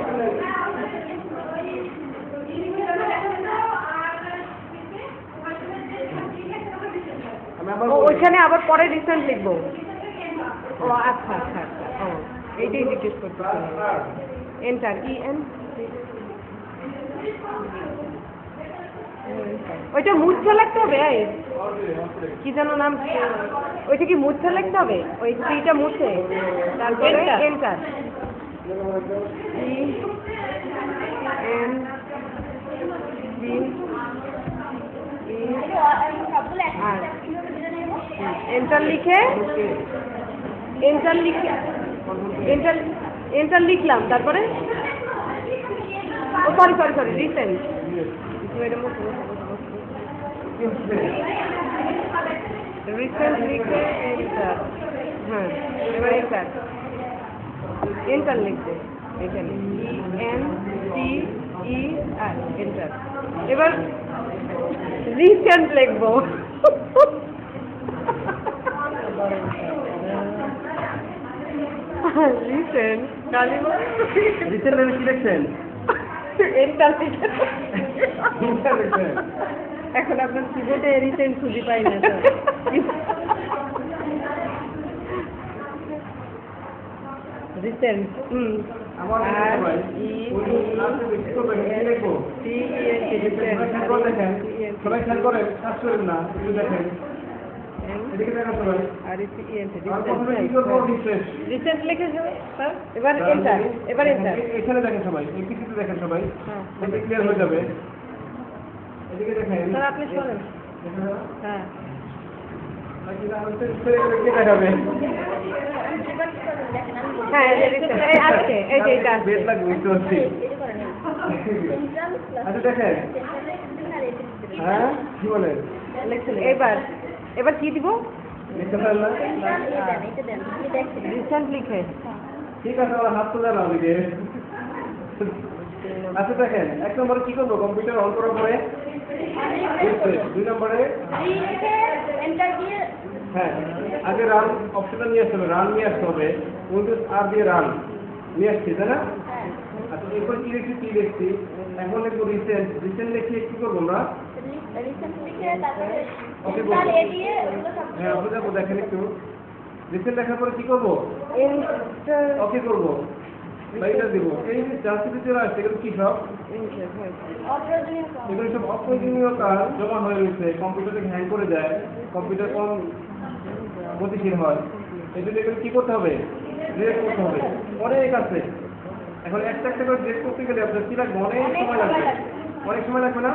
আমি আবার ওইখানে আবার পরে রিসেন্ট লিখবো। ও আচ্ছা আচ্ছা আচ্ছা ও এইটাই জিজ্ঞেস করতেছিলাম। এন্টার EN ওইটা মুছে লিখতে হবে? কি যেন নাম? ওইটা কি মুছে লিখতে হবে? ওই সিটা মুছে তারপরে এন্টার এন্টার লিখে এন্টার লিখলাম তারপরে ও সরি রিসেন্ট রিসেন্ট লিখে এন্টার হ্যাঁ এবার এন্টার লিখতে এখানে ENTER এন্টার এবার রিসেন্ট লিখবো। রিসেন্ট কালিমা রিসেন্ট কি লিখছেন? এন্টার লিখে ইন্টার লিখছেন। এখন আপনার কিবোর্ডে রিসেন্ট খুঁজে পাই না স্যার। রিসেন্ট আমার সবাই খেয়াল করেন, কাজ করেন না, একটু দেখেন। এদিকে দেখেন সবাই। আর প্রথমে কি করবো? রিফ্রেশ। রিসেন্ট লিখে স্যার এবার এন্টার এখানে দেখেন সবাই, এই পিসিতে দেখেন সবাই, এতে ক্লিয়ার হয়ে যাবে। এদিকে দেখেন। স্যার আপনি শোনেন হ্যাঁ নাকি না হচ্ছে কে দেখাবে? হ্যাঁ এই আছে, এই যে এটা আছে। বেদ লাগবে বুঝতে পারছি। আচ্ছা দেখেন, হ্যাঁ কি বলেন? এবার কি দিব? লিখতে পারেন না? রিসেন্ট লিখে। ঠিক আছে, আমার হাত তোলা না ওদিকে। আচ্ছা দেখেন, 1 নম্বরে কি করবো? কম্পিউটার অন করার পরে 2 নম্বরে হ্যাঁ আগে রান অপশনটা নিয়ে আসতে হবে, রান নিয়ে আসতে হবে। উইন্ডোজ আর দিয়ে রান নিয়ে আসছি, তাই না? আচ্ছা এরপর কি লিখছি? এখন লিখবো রিসেন্ট। রিসেন্ট লিখে কি করবো আমরা? হ্যাঁ ওকে যাবো, দেখেন একটু। রিসেন্ট লেখার পরে কি করবো? ওকে করবো, এটা দিব। এই যে জাস্টিফিকেশন চলে আসছে, এগুলো কি সব? এগুলো সব অপ্রয়োজনীয় কাজ জমা হয়ে রয়েছে, কম্পিউটার থেকে হ্যাং করে যায়, কম্পিউটার কম গতিশীল হয়। এই জন্য এগুলো কি করতে হবে? ডিলিট করতে হবে। অনেক আছে, এখন একটা একটা করে ডিলিট করতে গেলে আপনার কি লাগবে? অনেক সময় লাগবে। অনেক সময় লাগবে না?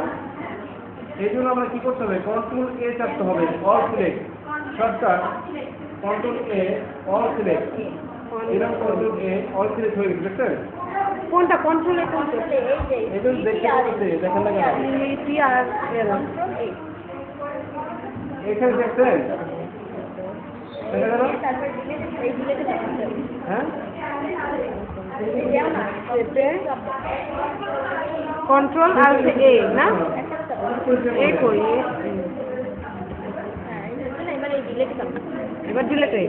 এই জন্য আমরা কি করতে হবে? কন্ট্রোল এ চাপতে হবে, অল সিলেক্ট। শর্টকাট কন্ট্রোল এ, অল সিলেক্ট। এরকম কন্ট্রোল এ, অল সিলেক্ট হয়ে গেছে, দেখছেন? কোনটা কন্ট্রোলে কোনটা? এই জন্য দেখতে পাচ্ছি, দেখেন না কেন? এখানে দেখছেন? দেখা গেল? হ্যাঁ কন্ট্রোল আর এ না? এ কই? এবার ডিলেটে।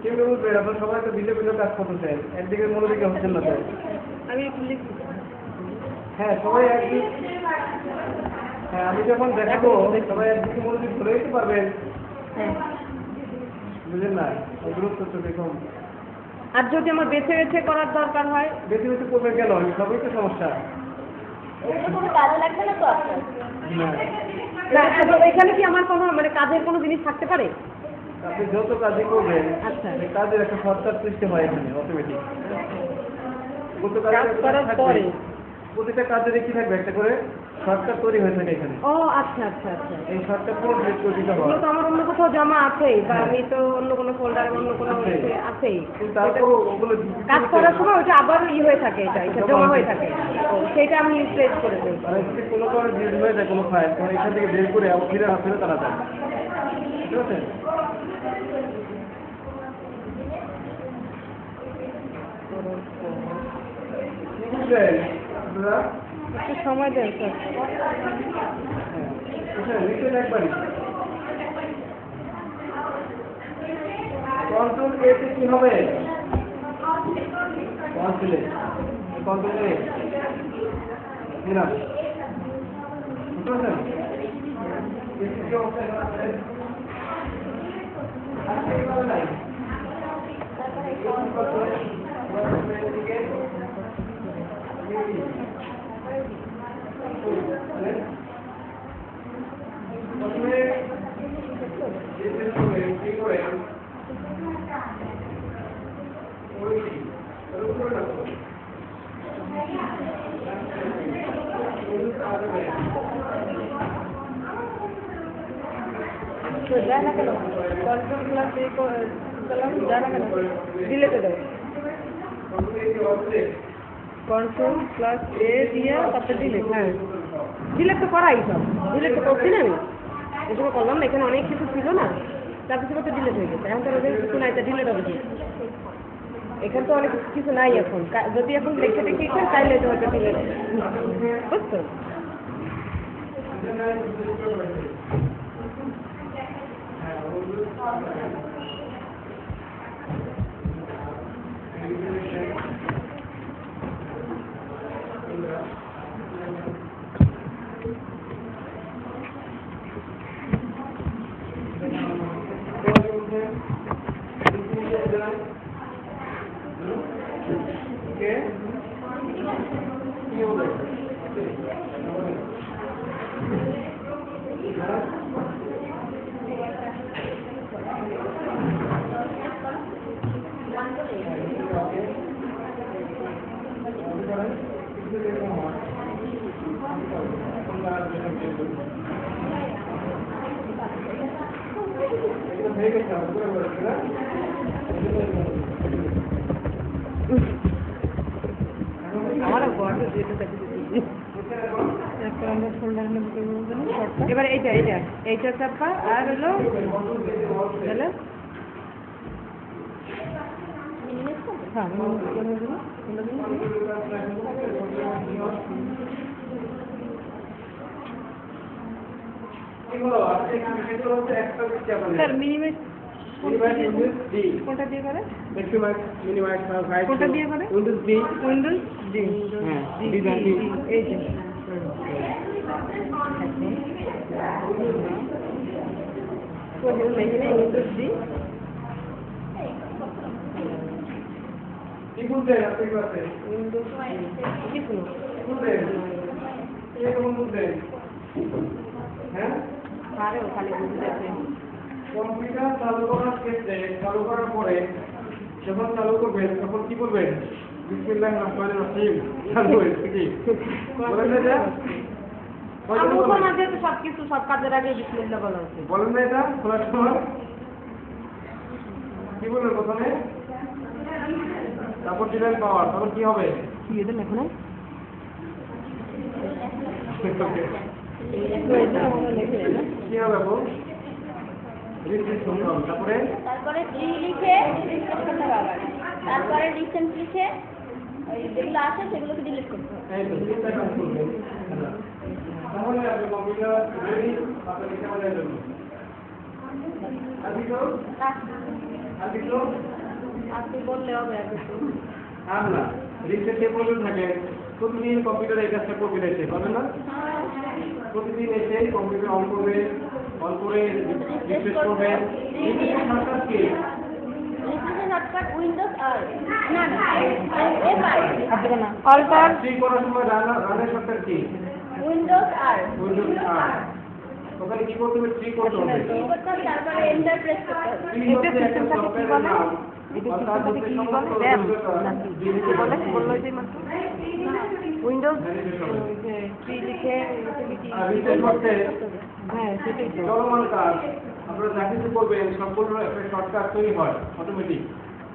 কেউ বুঝবেন, আপনার সবাই তো ভিন্ন ভিন্ন কাজ করতেছেন, একদিকে মনোযোগী হচ্ছেন না। আমি একটু লিখছি। হ্যাঁ সবাই একদিক, হ্যাঁ আমি যখন দেখাবো সবাই একদিকে মনোযোগ ধরে দিতে পারবেন, বুঝলেন না? গুরুত্ব তো দেখুন। আর যদি আমার বেছে বেছে করার দরকার হয়? বেশি বেশি করবেন কেন? সবই তো সমস্যা। না এখানে কি আমার কোনো মানে কাজের কোনো জিনিস থাকতে পারে? আপনি যত কাজই করবেন, আচ্ছা, এই কাজের একটা শর্টকাট সৃষ্টি হয় এখানে অটোমেটিক। কাজ করার পরে প্রতিটা কাজের কি থাকবে? একটা করে শর্টকাট তৈরি হয়ে থাকে এখানে। ও আচ্ছা আচ্ছা আচ্ছা। এই শর্টকাট পুরো ডিলিট করে দিতে এগুলো হয়। তো আমার অন্য কোথাও জমা আছেই, বা আমি তো অন্য কোনো ফোল্ডার অন্য কোনো আছেই। কিন্তু তারপরও ওগুলো কাজ করার সময় ওটা আবার হয়ে থাকে, এটা জমা হয়ে থাকে। সেটা আমি রিপ্লেস করে দেবো। আর যদি কোনো কারণে ডিলিট হয়ে যায় কোনো ফাইল, তখন এখান থেকে বের করে আবার ফিরে তারা যায়, ঠিক আছে? বুঝলেন আপনারা? একটু সময় দেন স্যার। হ্যাঁ রিসেন্ট একবারই কন্ট্রোল এ তে কি হবে? কন্ট্রোল এ দিলাম, বুঝতে পারছেন? যায় না কেন? কন্ট্রোল প্লাস এ করলাম, যায় না কেন? ডিলেটে দাও। কন্ট্রোল প্লাস এ দিয়ে তারপরে ডিলেট। হ্যাঁ ডিলেট তো করাই, সব ডিলেট তো করছি না আমি, এসব করলাম না। এখানে অনেক কিছু ছিল না, তার কিছু তো ডিলেট হয়ে গেছে। এখন তো কিছু নাই, তা ডিলেট হবে কি? এখানে তো অনেক কিছু নাই এখন। যদি এখন লেখা টেখে করেন তাহলে তো হয়তো ডিলেট হবে, বুঝতো? হয়ে গেছে উপরে বলেছে না আমারও বড় যেটা থাকে এবার এইটা চাপা আর হলো তাহলে হ্যাঁ স্যার মিনিমাইজ কোনটা দিয়ে করে কোনটা দিয়ে করে উইন্ডোজ ডি হ্যাঁ এই যে উইন্ডোজ ডি কি বলতে আপনি কাছে উইন্ডোজ কি শুনো বলতে এরকম বলতে হ্যাঁ আরে খালি বুঝতে আছে কম্পিউটার চালু করার ক্ষেত্রে চালু করার পরে যখন চালু করবেন তখন কি করবেন বিসমিল্লাহির রহমানির রহিম চালু হয়েছে কি বলেন না এটা সবকিছু সব কাজের আগে বিসমিল্লাহ বলা হচ্ছে বলেন না এটা খোলার সময় কি বলবেন প্রথমে তারপর দিলেন পাওয়ার তখন কি হবে কি দেন এখন কি হবে আপু রিফ্রেশ করতে হবে তারপরে জি লিখে রিফ্রেশ করতে হবে আবার তারপরে রিসেন্ট লিখে ওই যেগুলো আছে সেগুলোকে ডিলিট করতে হবে এই তো ঠিক আছে করবেন তাহলে আপনি কম্পিউটার রেডি আপনার ক্যামেরার জন্য আর কিছু আপনি বললে হবে আর কিছু আর না রিসেট যে প্রয়োজন থাকে প্রতিদিন কম্পিউটারে এই কাজটা করবে এসে পাবেন না প্রতিদিন এসে কম্পিউটার অন করে রিফ্রেশ করবেন refresh shortcut key refresh shortcut Windows আর না এফআই আপনি না অল্টার ট্রি করার সময় রানের শর্টকাট কি উইন্ডোজ আর উইন্ডোজ আর ওখানে কি করতে হবে ট্রি করতে হবে তারপরে এন্টার প্রেস করতে হবে ট্রি হচ্ছে একটা সফটওয়্যারের নাম উইন্ডোজ চলমান কাজ আপনারা যা কিছু করবেন সবগুলো একটা শর্টকাট তৈরি হয় অটোমেটিক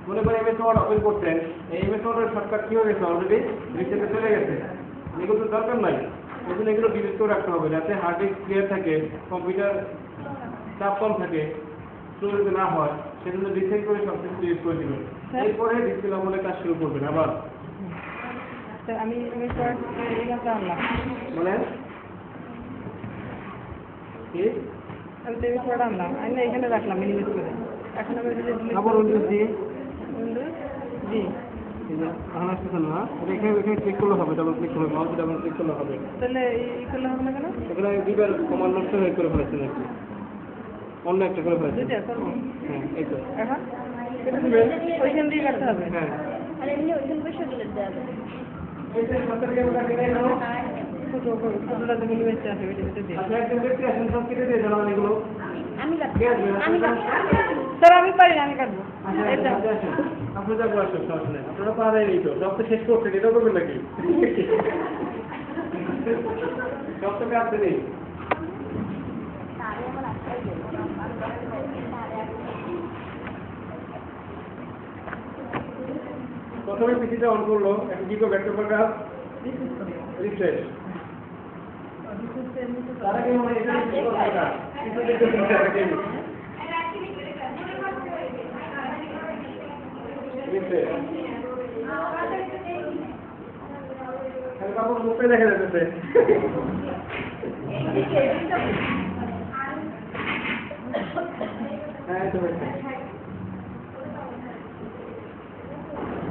মনে করেন এমএস ওয়ার্ড ওপেন করতেন এই এমএস ওয়ার্ডের শর্টকাট কি হয়ে গেছে অলরেডি রিসেটে চলে গেছে এগুলো তো দরকার নাই ওই জন্য এগুলো ডিলিট করে রাখতে হবে যাতে হার্ড ডিস্ক ক্লিয়ার থাকে কম্পিউটার চাপ কম থাকে স্টোরেজ না হয় সেজন্য রিসেট করে সব কিছু ডিলিট করে দেবেন এরপরে ডিসপ্লে আমলে কাজ শুরু করবেন আবার আমি আনলাম মানে কি আমি টিভি ফোর আনলাম আমি এখানে রাখলাম মিনিমাইজ করে এখন আমি আবার উইন্ডোজ দিয়ে উইন্ডোজ জি এখন আসতেছে না এখানে ক্লিক করলে হবে ডাবল ক্লিক করলে মাউস ডাবল ক্লিক করলে হবে তাহলে এই করলে হবে না কেন এখানে দুইবার কমান্ড নষ্ট হয়ে করে ফেলেছেন আর কি অন্য একটা করে ফেলেছেন দুইটা করবো হ্যাঁ এই তো এখন কেটে দিবেন ওইখান দিয়ে কাটতে হবে হ্যাঁ আর এমনি ওইখান বসে ডিলিট দেওয়া যাবে এইটা সরকারি ক্যামেরা কিনে নাও ছোটটা যে মিনিমাইজ আছে ওইটা দিয়ে আচ্ছা একদম দেখতে আসেন সব কেটে দিয়ে জানাবেন এগুলো আমি কাটবো কে আসবে আমি কাটবো স্যার আমি পারি না আমি কাটবো আচ্ছা আসেন আপনি যাবো আসেন সমস্যা নেই আপনারা পারেনই তো সব তো শেষ করছেন এটা করবেন নাকি সব তো কাটতে নেই তারে আমার আজকাল প্রথমে পিসিটা অন করলো এখন কি করবে একটা করে কাজ রিফ্রেশ তার আগে মনে এটা কি করবে না কিছু দেখতে থাকে রিফ্রেশ খালি কাপড় মুখে দেখা যাচ্ছে হ্যাঁ তো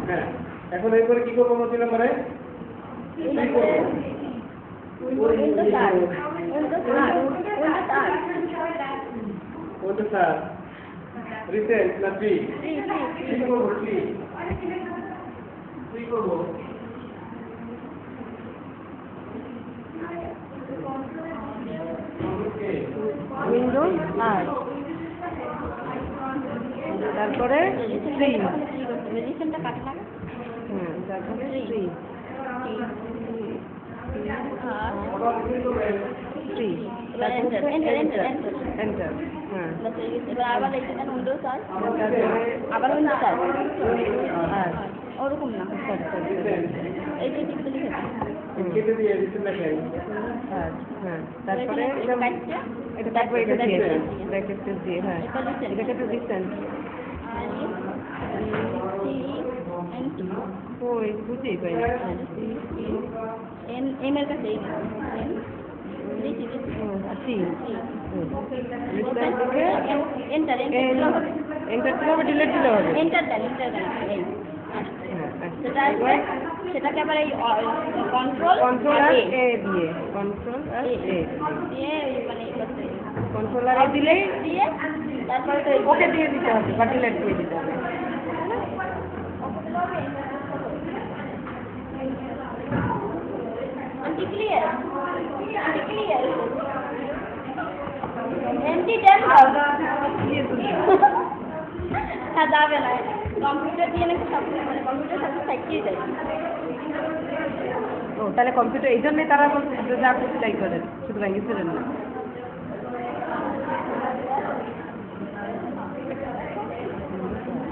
হ্যাঁ এখন এরপরে কি করবো মোদি নাম্বারে উইন্ডোজ আর ওটা স্যার রিসেট না ট্রি ট্রি করবো ট্রি করবো উইন্ডোজ আর তারপরে থ্রি রিসেন্টটা কাটলা তারপরে থ্রি আর ওটা কি করবেন 3 এবার enter, enter, enter, enter। Enter হ্যাঁ বাস হয়ে গেছে। এবার আবার লিখে দেন উইন্ডোজ আর তারপরে আবার উইন্ডোজ আর আর ওরকম না এই যে টিপতে লিখে দেন। কেটে দিয়ে দিতে লেখেন আর হ্যাঁ তারপরে এটা কাটতে এটা তারপরে এটা দিয়ে ব্র্যাকেট দিয়ে হ্যাঁ এটা লিখেন এটাকে তো ডিসটেন্স ওই বুঝেই পাই না এম এর কাছে সি এন্টার এন্টার দিলে হবে ডিলিট দিলে হবে এন্টার দেন এই সেটা আসবে সেটাকে আবার এই কন্ট্রোল কন্ট্রোল আর এ দিয়ে কন্ট্রোল আর এ দিয়ে মানে কন্ট্রোল আর এ দিলেই দিয়ে তারপরে তো ওকে দিয়ে দিতে হবে বা ডিলিট দিয়ে দিতে হবে ক্লিয়ার ক্লিয়ার এমটি দেন হ্যাঁ যাবে না কম্পিউটার দিয়ে নাকি সব মানে কম্পিউটার সব সাইকেই যায় ও তাহলে কম্পিউটার এই জন্যই তারা বলছে যে যা করতে তাই করেন সুতরাং কিছু না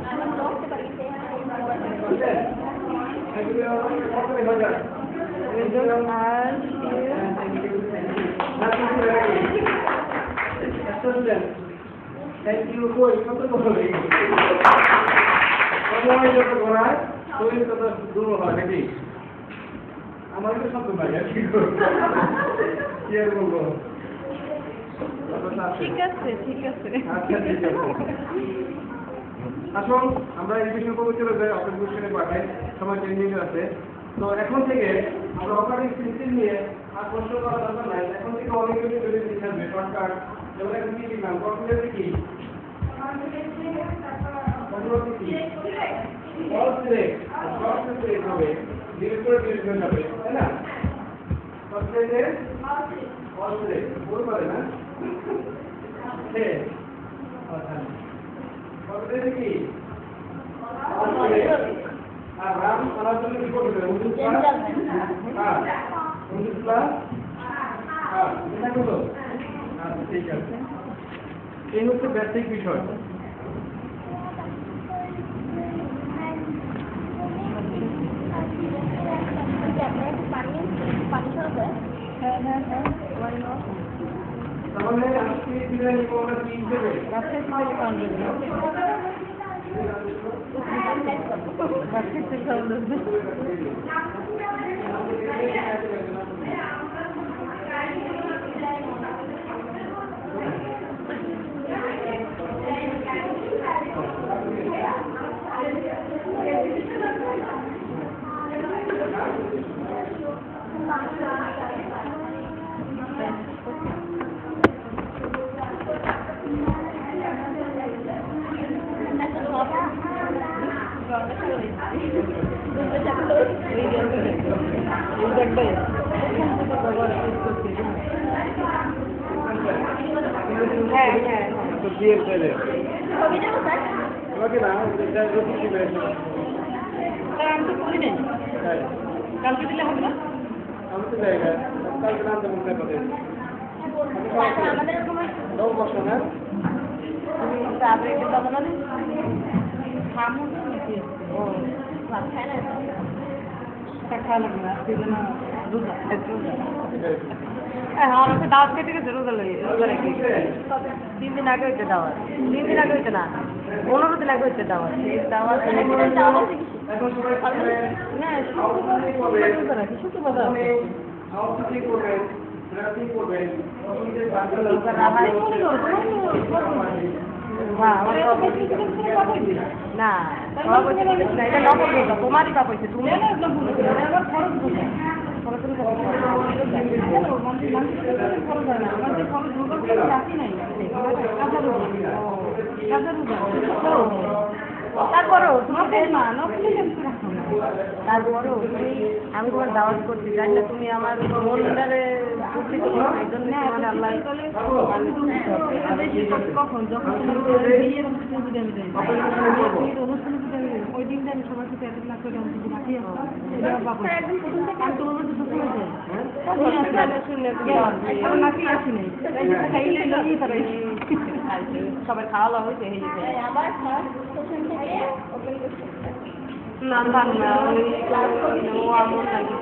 আমি বলতে পারি থ্যাংক ইউ কই কত বড় হয়ে গেছে সময় যত ঘোরায় শরীর তত দুর্বল হয় নাকি আমার তো সব ভাই আর কি করবো কি আর বলবো ঠিক আছে ঠিক আছে আচ্ছা ঠিক আছে আসুন আমরা এই বিষয়ে পবিত্র যে অপারেটিং সিস্টেমে পাঠাই সময় চেঞ্জিং আছে তো এখন থেকে আমরা অপারেটিং সিস্টেম নিয়ে আর প্রশ্ন করার দরকার নাই এখন থেকে অনেক কিছু যদি শিখাবে শর্টকাট যেমন এখন কি শিখলাম কম্পিউটারে কি হবে ডিলিট করে ডিলিট হয়ে যাবে তাই না কম্পিউটারে অলরেডি বলতে পারে না হ্যাঁ আচ্ছা কম্পিউটারে কি আর রাম করার জন্য কি করতে হবে উইন্ডোজ প্লাস এটা কত আচ্ছা ঠিক আছে এই হচ্ছে বেসিক বিষয় তাহলে আজকে বিদায় নিব আমরা কি হিসেবে হ্যাঁ হ্যাঁ তো দিয়ে দেবে ছবিটা কোথায় আমাকে না এটা রুটি দিবে আমি তো করি নাই কালকে দিলে হবে না আমি তো জায়গা কালকে নাম দেবো না পাবে আমাদের এরকম দশ বছর না তুমি তারপরে এটা পাবো না খামো ও ভাত খায় না খাওয়া লাগবে না আজকে যেন রোজা হ্যাঁ আমাকে দাওয়াত খেতে গেছে রোজা লাগে রোজা রেখে 3 দিন আগে হইতে দাওয়াত 3 দিন আগে হইতে না 15 দিন আগে হইতে দাওয়াত দাওয়াত এখন সবাই পারবে না রোজা রাখি শুক্রবার আপনি আউটফিটিং করবেন ড্রেসিং করবেন অসুবিধে বাচ্চারা না এটা নকল রোজা তোমারই পাপ হয়েছে তুমি তারপরেও তারপরেও আমি তোমার দাওয়াত করছি জানি না তুমি আমার মনটারে বুঝতে তো এই জন্য মানে আল্লাহ কখন যখন বিয়ের অনুষ্ঠানে ওই দিনটা আমি সবার সাথে এক লাখ করে রাখি নাকি আসি নাই সবাই খাওয়া দাওয়া হয়েছে না থাক না ও আমার নাকি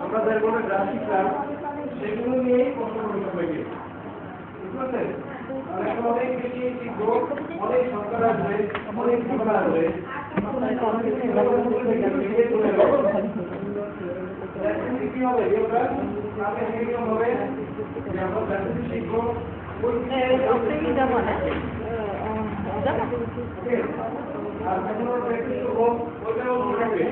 আমরা যেগুলো গ্রাফ শিখলাম সেগুলো নিয়েই প্রশ্ন করতে হবে বুঝতে পারছেন? অনেক বেশি শিখবো, অনেক সংখ্যা আসবে, অনেক সংখ্যা আসবে। কি হবে হবে যে আমরা শিখবো আর ওইটাও মনে রাখবে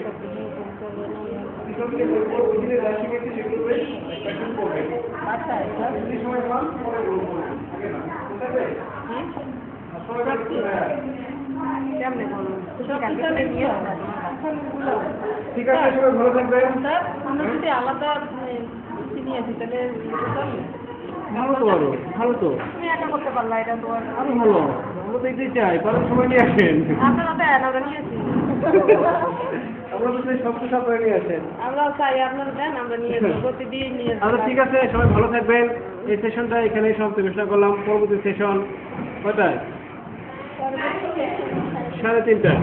ঠিক আছে, সবাই ভালো থাকবেন। আমরা যদি আলাদা চিনি আছি তাহলে ভালো তো আরো ভালো তো তুমি একা করতে পারলা এটা তো আরো ভালো, আমরা তো এটাই চাই, কারণ সময় নিয়ে আসেন। আপনারা দেন আমরা নিয়ে আসি আমরা তো সেই সব কিছু করে নিয়ে আসেন। আমরা চাই আপনারা দেন আমরা নিয়ে আসি প্রতিদিন নিয়ে আসি। আচ্ছা ঠিক আছে, সবাই ভালো থাকবেন। এই সেশনটা এখানেই সমাপ্ত ঘোষণা করলাম। পরবর্তী সেশন কটায়? 3:30।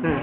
হ্যাঁ।